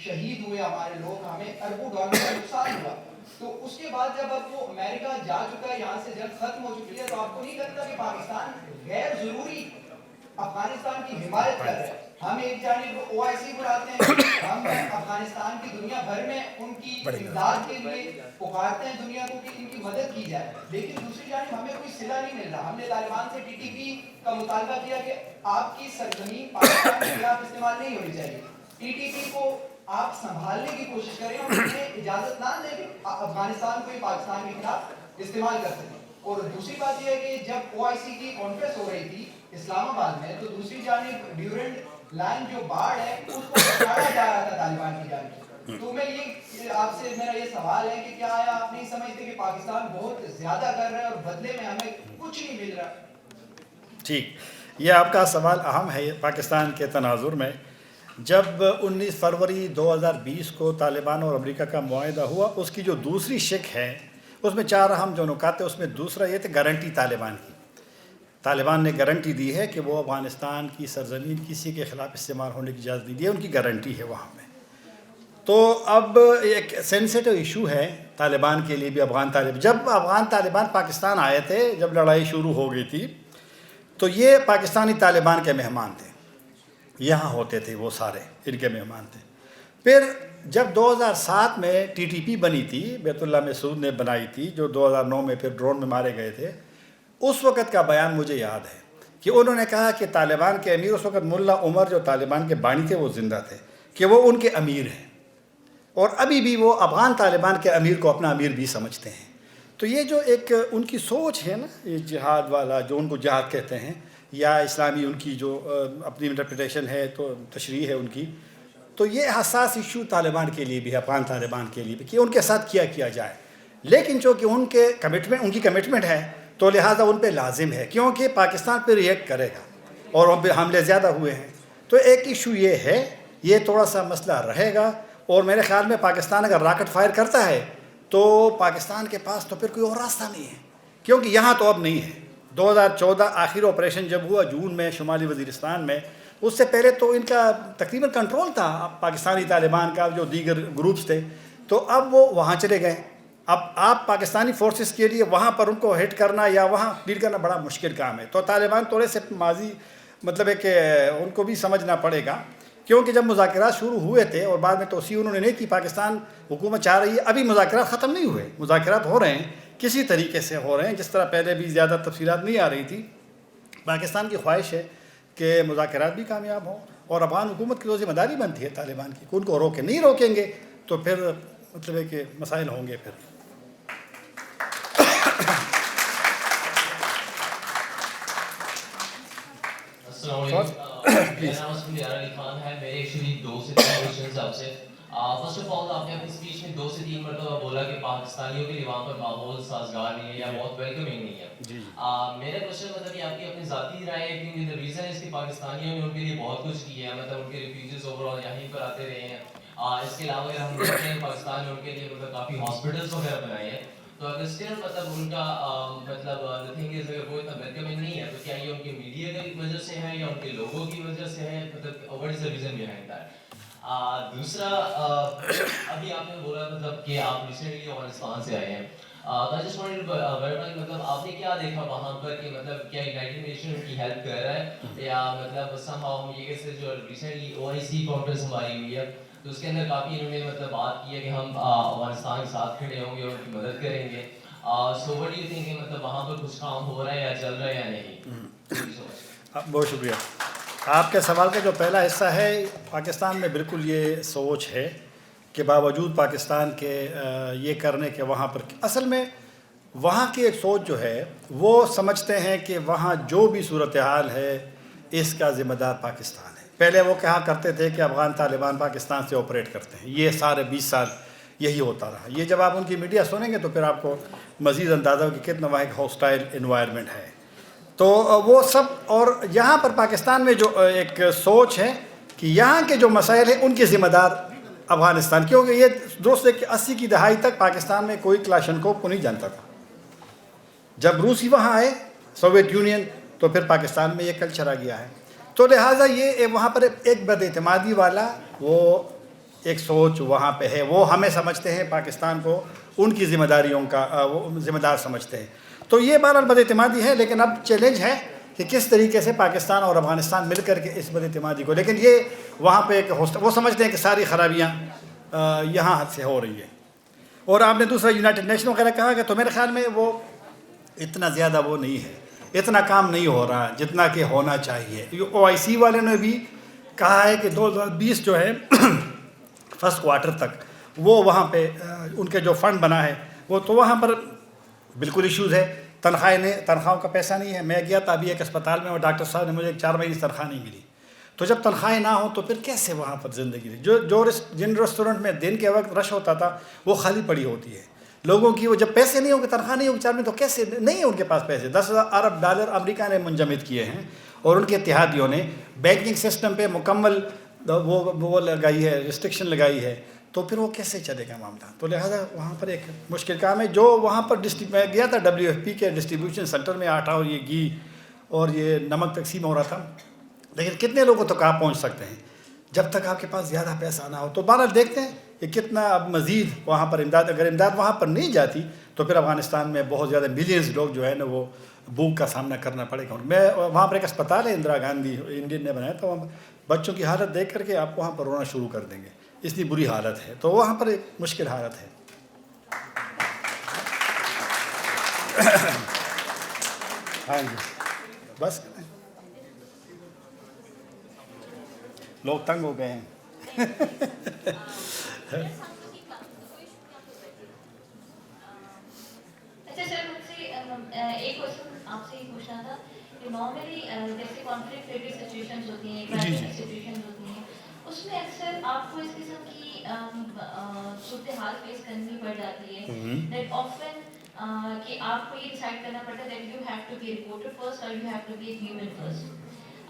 S8: شہید ہوئے ہمارے لوگ, ہمیں اربوں ڈالر کا نقصان ہوا. تو اس کے بعد جب اب وہ امریکہ جا چکا ہے, یہاں سے جنگ ختم ہو چکی ہے, تو آپ کو نہیں لگتا کہ پاکستان غیر ضروری افغانستان کی حمایت کر رہے ہیں؟ ہم ایک جانب او آئی سی بلاتے ہیں, ہم افغانستان کی دنیا بھر میں ان کی امداد کے لیے پکارتے ہیں دنیا کو کہ ان کی مدد کی جائے, لیکن دوسری جانب ہمیں کوئی صلہ نہیں مل رہا. ہم نے طالبان سے ٹی ٹی پی کا مطالبہ کیا کہ آپ کی سرزمین پاکستان کے خلاف استعمال نہیں ہونی چاہیے, ٹی ٹی پی کو آپ سنبھالنے کی کوشش کریں اور انہیں اجازت نہ دیں کہ افغانستان کو پاکستان کے خلاف استعمال کر سکیں. اور دوسری بات یہ ہے کہ جب او آئی سی کی کانفرنس ہو رہی تھی اسلام آباد میں, تو دوسری جانب ڈیورنٹ لائن جو باڑ ہے اس کو بچایا جا رہا تھا طالبان کی جانب. تو میں یہ آپ سے میرا یہ سوال ہے کہ کیا آپ نہیں سمجھتے کہ پاکستان بہت زیادہ کر رہا ہے اور بدلے میں ہمیں کچھ نہیں مل رہا؟
S3: ٹھیک, یہ آپ کا سوال اہم ہے. پاکستان کے تناظر میں جب 19 فروری 2020 کو طالبان اور امریکہ کا معاہدہ ہوا, اس کی جو دوسری شق ہے اس میں 4 اہم جو نکات ہیں, اس میں دوسرا یہ تھا گارنٹی طالبان کی. طالبان نے گارنٹی دی ہے کہ وہ افغانستان کی سرزمین کسی کے خلاف استعمال ہونے کی اجازت نہیں دی ہے, ان کی گارنٹی ہے وہاں میں. تو اب ایک سینسیٹیو ایشو ہے طالبان کے لیے بھی. جب افغان طالبان پاکستان آئے تھے, جب لڑائی شروع ہو گئی تھی, تو یہ پاکستانی طالبان کے مہمان تھے, یہاں ہوتے تھے, وہ سارے ان کے مہمان تھے. پھر جب 2007 میں ٹی ٹی پی بنی تھی, بیت اللہ مسعود نے بنائی تھی, جو 2009 میں پھر ڈرون میں مارے گئے تھے, اس وقت کا بیان مجھے یاد ہے کہ انہوں نے کہا کہ طالبان کے امیر, اس وقت ملا عمر جو طالبان کے بانی تھے وہ زندہ تھے, کہ وہ ان کے امیر ہیں, اور ابھی بھی وہ افغان طالبان کے امیر کو اپنا امیر بھی سمجھتے ہیں. تو یہ جو ایک ان کی سوچ ہے نا, یہ جہاد والا, جو ان کو جہاد کہتے ہیں, یا اسلامی ان کی جو اپنی انٹرپریٹیشن ہے, تو تشریح ہے ان کی, تو یہ حساس ایشو طالبان کے لیے بھی ہے, افغان طالبان کے لیے بھی, کہ ان کے ساتھ کیا جائے. لیکن چونکہ ان کی کمٹمنٹ ہے, تو لہٰذا ان پہ لازم ہے, کیونکہ پاکستان پہ ریئیکٹ کرے گا اور ان پہ حملے زیادہ ہوئے ہیں. تو ایک ایشو یہ ہے, یہ تھوڑا سا مسئلہ رہے گا. اور میرے خیال میں پاکستان اگر راکٹ فائر کرتا ہے تو پاکستان کے پاس تو پھر کوئی اور راستہ نہیں ہے, کیونکہ یہاں تو اب نہیں ہے. 2014 آخر آپریشن جب ہوا جون میں شمالی وزیرستان میں، اس سے پہلے تو ان کا تقریباً کنٹرول تھا پاکستانی طالبان کا، جو دیگر گروپس تھے، تو اب وہ وہاں چلے گئے. اب آپ پاکستانی فورسز کے لیے وہاں پر ان کو ہٹ کرنا یا وہاں ڈیل کرنا بڑا مشکل کام ہے. تو طالبان تھوڑے سے ماضی مطلب ہے کہ ان کو بھی سمجھنا پڑے گا، کیونکہ جب مذاکرات شروع ہوئے تھے اور بعد میں توسیع انہوں نے نہیں کی، پاکستان حکومت چاہ رہی ہے، ابھی مذاکرات ختم نہیں ہوئے، مذاکرات ہو رہے ہیں، کسی طریقے سے ہو رہے ہیں، جس طرح پہلے بھی زیادہ تفصیلات نہیں آ رہی تھی. پاکستان کی خواہش ہے کہ مذاکرات بھی کامیاب ہوں، اور افغان حکومت کی تو ذمہ داری بنتی ہے طالبان کی کہ ان کو روکیں، نہیں روکیں گے تو پھر مطلب ہے کہ مسائل ہوں گے. پھر
S9: السلام علیکم، میرا نام اسمیار علی خان ہے. میرے ایکچولی 2 سے 3 کوشچنز آپ سے. فرسٹ آف آل آپ نے اپنی اسپیچ میں 2 سے 3 مرتبہ بولا کہ پاکستانیوں کے لیے وہاں پر ماحول سازگار نہیں ہے یا بہت ویلکمنگ نہیں ہے. میرا کوشچن مطلب کہ آپ کی اپنی ذاتی رائے ہے کہ ریزن ہے اس کہ پاکستانیوں نے ان کے لیے بہت کچھ کیا ہے، مطلب ان کے ریفیوجیز اوور آل یہیں پر آتے رہے ہیں. اس کے علاوہ اگر ہم دیکھتے ہیں پاکستان نے ان کے لیے مطلب کافی ہاسپٹلس وغیرہ بنائے ہیں، تو اگر اسٹل مطلب ان کا مطلب تھنگ از اگر وہ اتنا ویلکمنگ نہیں ہے تو کیا یہ ان کے میڈیا کی وجہ سے ہے یا ان کے لوگوں کی وجہ سے ہے، مطلب what is the reason behind that? دوسرا ابھی آپ نے بولا مطلب کہ آپ ریسنٹلی افغانستان سے آئے ہیں. I just wanted to verify مطلب آپ نے کیا دیکھا وہاں پر کہ مطلب کیا یونائٹڈ نیشن ان کی ہیلپ کر رہا ہے یا مطلب somehow ہم یہ کہتے ہیں جو ریسنٹلی OIC کانفرنس ہماری ہوئی ہے تو اس کے اندر کافی انہوں نے مطلب بات کی ہے کہ ہم افغانستان کے ساتھ کھڑے ہوں گے اور ان کی مدد کریں گے. So what do you think کہ مطلب وہاں پر کچھ کام ہو رہا ہے یا چل رہا ہے یا نہیں؟
S3: بہت شکریہ. آپ کے سوال کا جو پہلا حصہ ہے، پاکستان میں بالکل یہ سوچ ہے کہ باوجود پاکستان کے یہ کرنے کے وہاں پر اصل میں وہاں کی ایک سوچ جو ہے وہ سمجھتے ہیں کہ وہاں جو بھی صورتحال ہے اس کا ذمہ دار پاکستان ہے. پہلے وہ کہا کرتے تھے کہ افغان طالبان پاکستان سے آپریٹ کرتے ہیں، یہ سارے 20 سال یہی ہوتا رہا. یہ جب آپ ان کی میڈیا سنیں گے تو پھر آپ کو مزید اندازہ ہو کہ کتنا وہاں ایک ہاسٹائل انوائرمنٹ ہے. تو وہ سب، اور یہاں پر پاکستان میں جو ایک سوچ ہے کہ یہاں کے جو مسائل ہیں ان کے ذمہ دار افغانستان، کیونکہ یہ درست ہے کہ 80 کی دہائی تک پاکستان میں کوئی کلاشنکوف کو نہیں جانتا تھا. جب روسی وہاں آئے سوویت یونین تو پھر پاکستان میں یہ کلچر آ گیا ہے. تو لہٰذا یہ وہاں پر ایک بد اعتمادی والا وہ ایک سوچ وہاں پہ ہے. وہ ہمیں سمجھتے ہیں پاکستان کو ان کی ذمہ داریوں کا وہ ذمہ دار سمجھتے ہیں. تو یہ بہرحال بد اعتمادی ہے، لیکن اب چیلنج ہے کہ کس طریقے سے پاکستان اور افغانستان مل کر کے اس بد اعتمادی کو، لیکن یہ وہاں پہ ایک وہ سمجھتے ہیں کہ ساری خرابیاں یہاں سے ہو رہی ہیں. اور آپ نے دوسرا یونائٹڈ نیشن وغیرہ کہا کہ تو میرے خیال میں وہ اتنا زیادہ وہ نہیں ہے، اتنا کام نہیں ہو رہا جتنا کہ ہونا چاہیے. OIC والے نے بھی کہا ہے کہ 2020 جو ہے فرسٹ کوارٹر تک وہ وہاں پہ ان کے جو فنڈ بنا ہے وہ تو وہاں پر بالکل ایشوز ہے. تنخواہوں کا پیسہ نہیں ہے. میں گیا تھا ابھی ایک اسپتال میں اور ڈاکٹر صاحب نے مجھے 4 مہینے تنخواہ نہیں ملی. تو جب تنخواہیں نہ ہوں تو پھر کیسے وہاں پر زندگی رہی؟ جن ریسٹورنٹ میں دن کے وقت رش ہوتا تھا وہ خالی پڑی ہوتی ہے لوگوں کی. وہ جب پیسے نہیں ہوں گے، تنخواہ نہیں ہوگی 4 مہینے، تو کیسے نہیں ہے ان کے پاس پیسے. 10,000 ارب ڈالر امریکہ نے منجمد کیے ہیں اور ان کے اتحادیوں نے بینکنگ سسٹم پہ مکمل وہ لگائی ہے، ریسٹرکشن لگائی ہے. تو پھر وہ کیسے چلے گا معاملہ؟ تو لہٰذا وہاں پر ایک مشکل کام ہے. جو وہاں پر میں گیا تھا WFP کے ڈسٹریبیوشن سینٹر میں آٹا اور یہ گھی اور یہ نمک تقسیم ہو رہا تھا، لیکن کتنے لوگوں تک آپ پہنچ سکتے ہیں جب تک آپ کے پاس زیادہ پیسہ نہ ہو. تو بہرحال دیکھتے ہیں کہ کتنا اب مزید وہاں پر امداد، اگر امداد وہاں پر نہیں جاتی تو پھر افغانستان میں بہت زیادہ ملینز لوگ جو ہے نا وہ بھوک کا سامنا کرنا پڑے گا. میں وہاں پر ایک اسپتال ہے اندرا گاندھی انڈین نے بنایا، تو بچوں کی حالت دیکھ کر کے آپ وہاں پر رونا شروع کر دیں گے، اتنی بری حالت ہے. تو وہاں پر ایک مشکل حالت ہے. ہاں جی بس لوگ تنگ ہو گئے ہیں.
S6: اچھا سر، مجھ سے ایک کوشچن آپ سے یہ پوچھنا تھا کہ نارملی جیسے کانفلکٹ ریلیٹڈ سچویشنز ہوتی ہیں، کرائسس سچویشنز ہوتی ہیں، اس میں اکثر آپ کو اس قسم کی صورتحال فیس کرنی پڑ جاتی ہے دیٹ آفن کہ آپ کو یہ ڈیسائڈ کرنا پڑتا ہے that you have to be a reporter first اور you have to be a human first.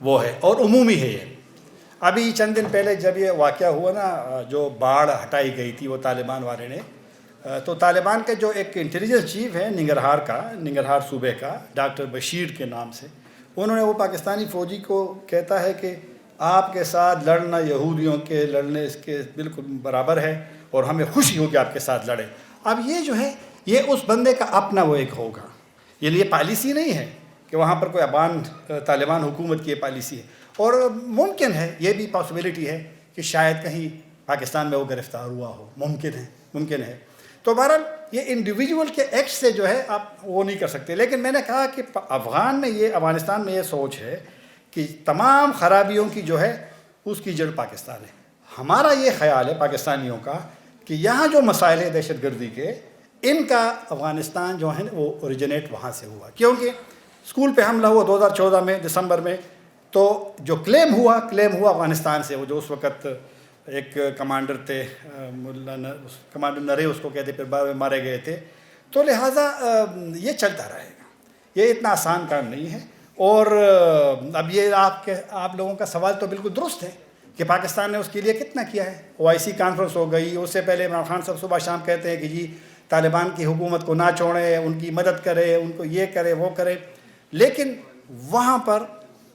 S3: وہ ہے اور عمومی ہے یہ. ابھی چند دن پہلے جب یہ واقعہ ہوا نا, جو باڑھ ہٹائی گئی تھی وہ طالبان والے نے, تو طالبان کے جو ایک انٹیلیجنس چیف ہے ننگرہار صوبے کا, ڈاکٹر بشیر کے نام سے, انہوں نے وہ پاکستانی فوجی کو کہتا ہے کہ آپ کے ساتھ لڑنا یہودیوں کے لڑنے اس کے بالکل برابر ہے اور ہمیں خوشی ہو کہ آپ کے ساتھ لڑے. اب یہ جو ہے یہ اس بندے کا اپنا وہ ایک ہوگا, یہ پالیسی نہیں ہے کہ وہاں پر کوئی طالبان حکومت کی یہ پالیسی ہے. اور ممکن ہے, یہ بھی پاسبلٹی ہے کہ شاید کہیں پاکستان میں وہ گرفتار ہوا ہو, ممکن ہے. تو بہرحال یہ انڈیویجول کے ایکٹ سے جو ہے آپ وہ نہیں کر سکتے. لیکن میں نے کہا کہ افغانستان میں یہ سوچ ہے کہ تمام خرابیوں کی جو ہے اس کی جڑ پاکستان ہے. ہمارا یہ خیال ہے پاکستانیوں کا کہ یہاں جو مسائل ہیں دہشت گردی کے, ان کا افغانستان جو ہے وہ اوریجنیٹ وہاں سے ہوا. کیونکہ اسکول پہ حملہ ہوا 2014 میں دسمبر میں, تو جو کلیم ہوا افغانستان سے. وہ جو اس وقت ایک کمانڈر تھے, کمانڈر نرے اس کو کہتے, پھر بعد میں مارے گئے تھے. تو لہٰذا یہ چلتا رہے گا, یہ اتنا آسان کام نہیں ہے. اور اب یہ آپ لوگوں کا سوال تو بالکل درست ہے کہ پاکستان نے اس کے لیے کتنا کیا ہے. OIC کانفرنس ہو گئی, اس سے پہلے عمران خان صاحب صبح شام کہتے ہیں کہ جی طالبان کی حکومت کو نہ چھوڑیں, ان کی مدد کرے, ان کو یہ کرے وہ کرے. لیکن وہاں پر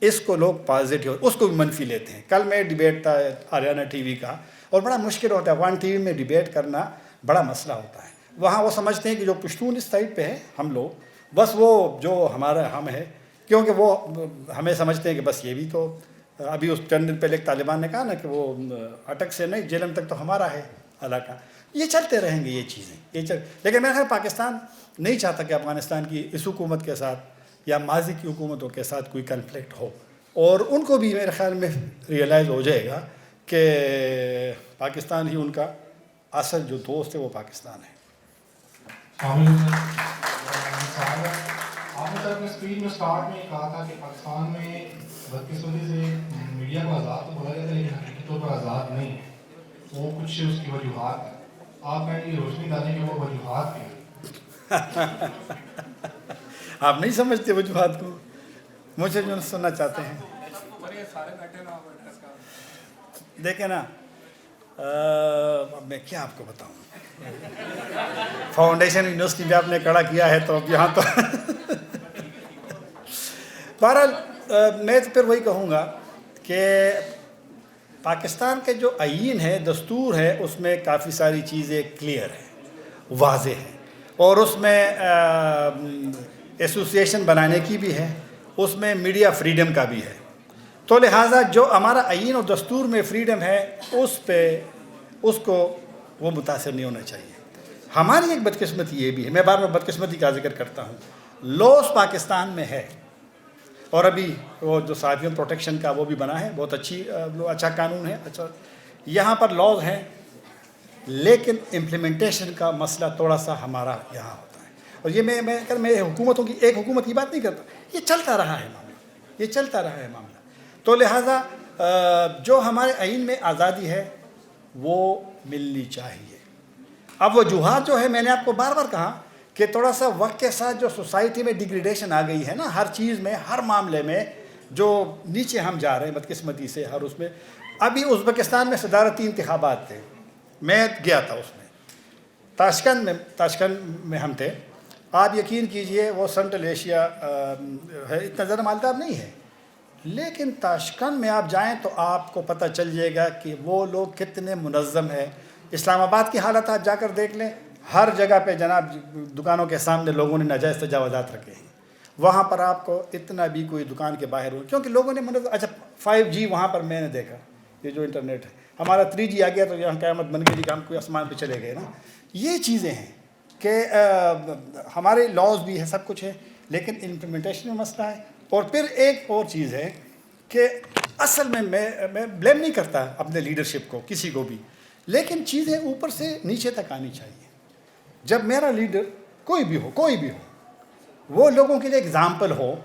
S3: اس کو لوگ پازیٹیو, اس کو بھی منفی لیتے ہیں. کل میں ڈیبیٹ تھا ہریانہ ٹی وی کا, اور بڑا مشکل ہوتا ہے ون ٹی وی میں ڈیبیٹ کرنا, بڑا مسئلہ ہوتا ہے. وہاں وہ سمجھتے ہیں کہ جو پشتون اس سائڈ پہ ہے ہم لوگ, بس وہ جو ہم ہے, کیونکہ وہ ہمیں سمجھتے ہیں کہ بس یہ بھی تو ابھی اس چند دن پہلے ایک طالبان نے کہا نا کہ وہ اٹک سے نہیں جیلم تک تو ہمارا ہے علاقہ. یہ چلتے رہیں گے یہ چیزیں, لیکن میرا خیال پاکستان نہیں چاہتا کہ افغانستان کی اس حکومت کے ساتھ یا ماضی کی حکومتوں کے ساتھ کوئی کنفلکٹ ہو. اور ان کو بھی میرے خیال میں ریئلائز ہو جائے گا کہ پاکستان ہی ان کا اصل جو دوست ہے وہ پاکستان ہے.
S10: آپ نے سر اپنے اسپیچ میں اسٹارٹ میں کہا تھا کہ پاکستان میں بدقسمتی سے میڈیا کو آزاد تو بولا جاتا ہے لیکن حقیقی طور پر آزاد نہیں, وہ کچھ اس کی وجوہات ہیں. آپ میں یہ روشنی ڈالیں کہ وہ وجوہات کیا
S3: آپ نہیں سمجھتے وجوہات کو, مجھے جو سننا چاہتے ہیں. دیکھیں نا, اب میں کیا آپ کو بتاؤں, فاؤنڈیشن یونیورسٹی میں آپ نے کھڑا کیا ہے تو اب یہاں تو بہرحال میں تو پھر وہی کہوں گا کہ پاکستان کے جو آئین ہے, دستور ہے, اس میں کافی ساری چیزیں کلیئر ہیں, واضح ہیں, اور اس میں ایسوسیشن بنانے کی بھی ہے, اس میں میڈیا فریڈم کا بھی ہے. تو لہٰذا جو ہمارا آئین اور دستور میں فریڈم ہے اس کو وہ متاثر نہیں ہونا چاہیے. ہماری ایک بدقسمتی یہ بھی ہے, میں بار بار بدقسمتی کا ذکر کرتا ہوں, لاس پاکستان میں ہے, اور ابھی وہ جو صحافیوں پروٹیکشن کا وہ بھی بنا ہے, بہت اچھا قانون ہے, اچھا یہاں پر لاز ہیں, لیکن امپلیمنٹیشن کا مسئلہ تھوڑا سا ہمارا یہاں ہوتا ہے. اور یہ میں حکومتوں کی ایک حکومت کی بات نہیں کرتا, یہ چلتا رہا ہے معاملہ, تو لہٰذا جو ہمارے آئین میں آزادی ہے وہ ملنی چاہیے. اب وجوہات جو ہے, میں نے آپ کو بار بار کہا کہ تھوڑا سا وقت کے ساتھ جو سوسائٹی میں ڈیگریڈیشن آ گئی ہے نا, ہر چیز میں, ہر معاملے میں جو نیچے ہم جا رہے ہیں بدقسمتی سے ہر اس میں. ابھی ازبکستان میں صدارتی انتخابات تھے, میں گیا تھا اس میں, تاشکند میں ہم تھے. آپ یقین کیجئے وہ سنٹرل ایشیا ہے, اتنا زیادہ مالدار نہیں ہے, لیکن تاشکند میں آپ جائیں تو آپ کو پتہ چل جائے گا کہ وہ لوگ کتنے منظم ہیں. اسلام آباد کی حالت آپ جا کر دیکھ لیں, ہر جگہ پہ جناب دکانوں کے سامنے لوگوں نے ناجائز تجاوزات رکھے ہیں. وہاں پر آپ کو اتنا بھی کوئی دکان کے باہر ہو, کیونکہ لوگوں نے اچھا 5G وہاں پر میں نے دیکھا, یہ جو انٹرنیٹ ہے, ہمارا 3G آ گیا تو یہاں قیامت بن گئی کہ ہم کوئی آسمان پہ چلے گئے نا. یہ چیزیں ہیں کہ ہمارے لاز بھی ہے, سب کچھ ہے, لیکن امپلیمنٹیشن میں مسئلہ ہے. اور پھر ایک اور چیز ہے کہ اصل میں بلیم نہیں کرتا اپنے لیڈرشپ کو, کسی کو بھی, لیکن چیزیں اوپر سے نیچے تک آنی چاہیے. جب میرا لیڈر کوئی بھی ہو وہ لوگوں کے لیے اگزامپل ہو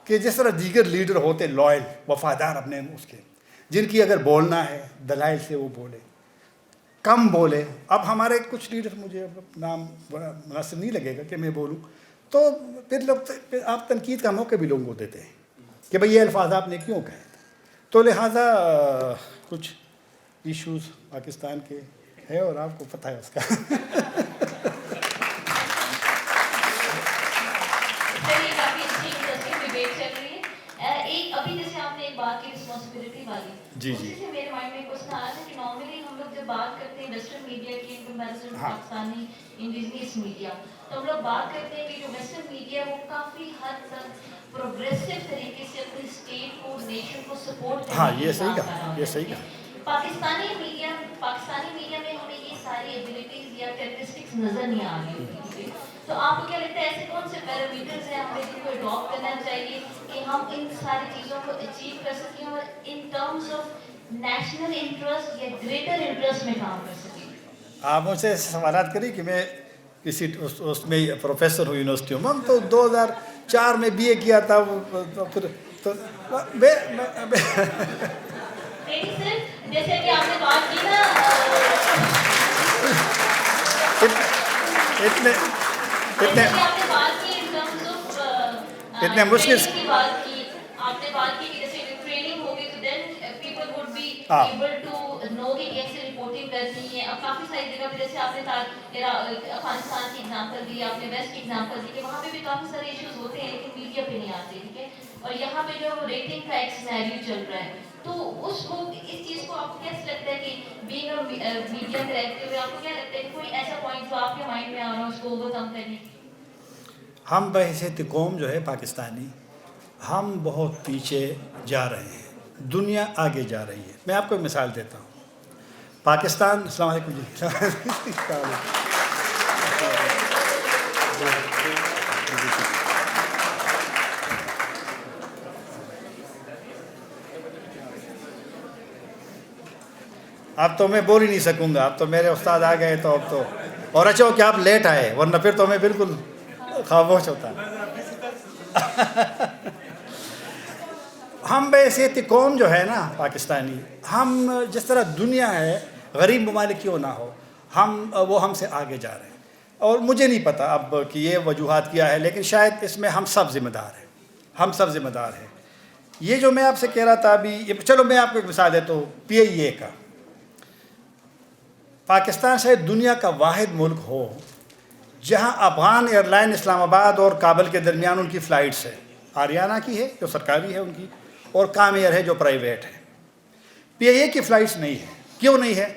S3: کہ جس طرح دیگر لیڈر ہوتے لائل, وفادار اپنے اس کے, جن کی اگر بولنا ہے دلائل سے وہ بولے, کم بولے. اب ہمارے کچھ لیڈر, مجھے نام مناسب نہیں لگے گا کہ میں بولوں, تو پھر آپ تنقید کا موقع بھی لوگوں کو دیتے ہیں کہ بھئی یہ الفاظ آپ نے کیوں کہے. تو لہٰذا کچھ ایشوز پاکستان کے ہے اور آپ کو پتہ ہے اس کا.
S11: ابھی جیسے آپ نے ایک بات کی رسپانسبلٹی والی,
S3: جی
S11: اسی سے میرے مائنڈ میں کوشچن آ رہا تھا کہ نارملی ہم لوگ جب بات کرتے ہیں ویسٹرن میڈیا کی in comparison Pakistani indigenous media, تو ہم لوگ بات کرتے ہیں کہ جو ویسٹرن میڈیا وہ کافی حد تک پروگریسو طریقے سے اپنی اسٹیٹ کو, نیشن کو سپورٹ
S3: ہاں یہ صحیح کہا, یہ صحیح کہا.
S11: پاکستانی میڈیا میں ہمیں یہ ساری ایبلٹیز یا کیریکٹرسٹکس نظر نہیں آ رہی ہوتی. تو آپ کو کیا لگتا ہے ایسے کون سے پیرامیٹرز ہیں ہمیں جن کو اڈاپٹ کرنا چاہیے کہ ہم ان ساری چیزوں کو اچیو کر سکیں اور in terms of national interest یا گریٹر انٹرسٹ میں کام کر سکیں؟
S3: آپ مجھ سے سوالات کری کہ میں کسی اس میں پروفیسر ہوں یونیورسٹیوں میں, ہم تو 2004 میں BA کیا تھا, پھر تو
S11: جیسے کہ آپ نے بات کی نا
S3: اتنے مشکل
S11: کی بات کی, آپ نے بات کی کہ جیسے ٹریننگ ہوگی تو then people would be able to know کہ کیسے رپورٹنگ کرنی ہے. اب کافی ساری جگہ پہ جیسے آپ نے افغانستان کی ایگزامپل دی, آپ نے ویسٹ کی ایگزامپل دی کہ وہاں پہ بھی کافی سارے ایشوز ہوتے ہیں لیکن میڈیا پہ نہیں آتے, ٹھیک ہے. اور یہاں پہ جو ریٹنگ کا ایک سینیریو چل رہا ہے, تو اس چیز کو آپ کو کیسے لگتا ہے کہ بینگ اور میڈیا میں رہتے ہوئے آپ کو کیا لگتا ہے کہ کوئی ایسا پوائنٹ جو آپ کے مائنڈ میں آ رہا ہے اس کو اوور کم کرنے کی؟
S3: ہم بحیثیت قوم جو ہے پاکستانی, ہم بہت پیچھے جا رہے ہیں, دنیا آگے جا رہی ہے. میں آپ کو ایک مثال دیتا ہوں. پاکستان, السلام علیکم جی, اب تو میں بول ہی نہیں سکوں گا, اب تو میرے استاد آ گئے تو اب تو, اور اچھا ہو کہ آپ لیٹ آئے ورنہ پھر تو میں بالکل خاموش ہوتا. ہم بحیثیت قوم جو ہے نا پاکستانی, ہم جس طرح دنیا ہے غریب ممالک کیوں نہ ہو, وہ ہم سے آگے جا رہے ہیں. اور مجھے نہیں پتا اب کہ یہ وجوہات کیا ہے, لیکن شاید اس میں ہم سب ذمہ دار ہیں, ہم سب ذمہ دار ہیں. یہ جو میں آپ سے کہہ رہا تھا ابھی, چلو میں آپ کو ایک مثال دیتا ہوں PIA کا. پاکستان شاید دنیا کا واحد ملک ہو جہاں افغان ایئر لائن اسلام آباد اور کابل کے درمیان ان کی فلائٹس ہے. آریانہ کی ہے جو سرکاری ہے ان کی, اور کام ایئر ہے جو پرائیویٹ ہے. PIA کی فلائٹس نہیں ہے. کیوں نہیں ہے؟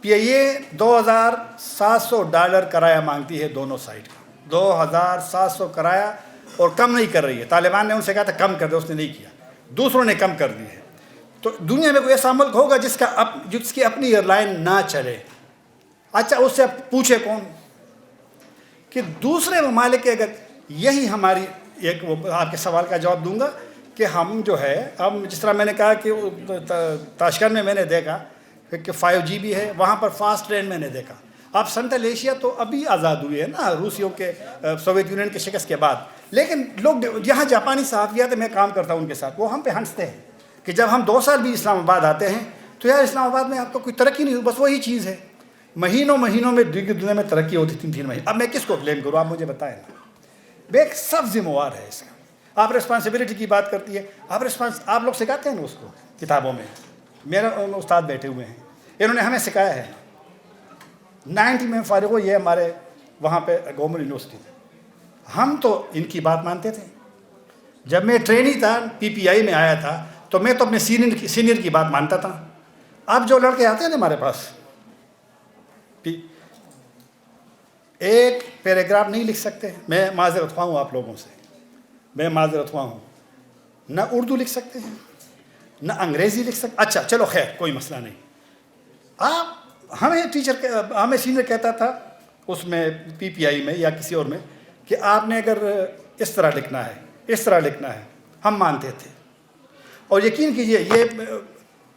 S3: PIA $2,700 کرایہ مانگتی ہے دونوں سائڈ کا, 2,700 کرایہ, اور کم نہیں کر رہی ہے. طالبان نے ان سے کہا تھا کم کر دے, اس نے نہیں کیا, دوسروں نے کم کر دی ہے. تو دنیا میں کوئی ایسا ملک ہوگا جس کی اپنی ایئر لائن نہ چلے؟ اچھا اس سے پوچھے کون کہ دوسرے ممالک کے, اگر یہی ہماری ایک, آپ کے سوال کا جواب دوں گا کہ ہم جو ہے, ہم جس طرح میں نے کہا کہ تاشکند میں نے دیکھا کہ 5G بھی ہے, وہاں پر فاسٹ ٹرین میں نے دیکھا. اب سنٹرل ایشیا تو ابھی آزاد ہوئی ہے نا روسیوں کے, سوویت یونین کے شکست کے بعد, لیکن لوگ یہاں جاپانی صحافیات میں کام کرتا ہوں ان کے ساتھ, وہ ہم پہ ہنستے ہیں کہ جب ہم 2 سال بھی اسلام آباد آتے ہیں تو یار اسلام آباد میں آپ کو کوئی ترقی نہیں ہوئی, بس وہی چیز ہے. مہینوں میں دنیا میں ترقی ہوتی 3 مہینے. اب میں کس کو بلیم کروں, آپ مجھے بتائیں نا. بیک سب ذمہ وار ہے اس کا. آپ رسپانسبلٹی کی بات کرتی ہے, آپ لوگ سکھاتے ہیں نا اس کو کتابوں میں. میرا استاد بیٹھے ہوئے ہیں, انہوں نے ہمیں سکھایا ہے. 90 میں فارغ ہوئی ہے ہمارے وہاں پہ گورنمنٹ یونیورسٹی. ہم تو ان کی بات مانتے تھے. جب میں ٹرینی تھا PPI میں آیا تھا تو میں تو اپنے سینئر کی بات مانتا تھا. اب جو لڑکے آتے ہیں نا ہمارے پاس, ایک پیراگراف نہیں لکھ سکتے. میں معذرت خواہ ہوں آپ لوگوں سے, میں معذرت خواہ ہوں. نہ اردو لکھ سکتے ہیں, نہ انگریزی لکھ سکتے. اچھا چلو خیر کوئی مسئلہ نہیں. ہمیں سینئر کہتا تھا اس میں PPI میں یا کسی اور میں کہ آپ نے اگر اس طرح لکھنا ہے, اس طرح لکھنا ہے, ہم مانتے تھے. اور یقین کیجئے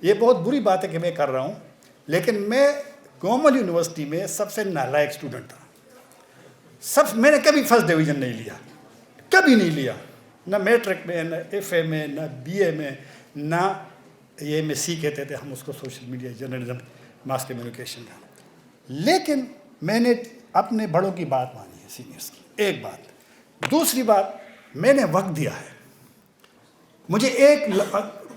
S3: یہ بہت بری بات ہے کہ میں کر رہا ہوں, لیکن میں گورنمنٹ یونیورسٹی میں سب سے نالائق اسٹوڈنٹ تھا. میں نے کبھی فرسٹ ڈویژن نہیں لیا, کبھی نہیں لیا, نہ میٹرک میں, نہ FA میں, نہ BA میں, نہ یہ MSc کہتے تھے ہم اس کو, social media journalism mass communication کا. لیکن میں نے اپنے بڑوں کی بات مانی ہے, سینئرس کی. ایک بات. دوسری بات, میں نے وقت دیا ہے. مجھے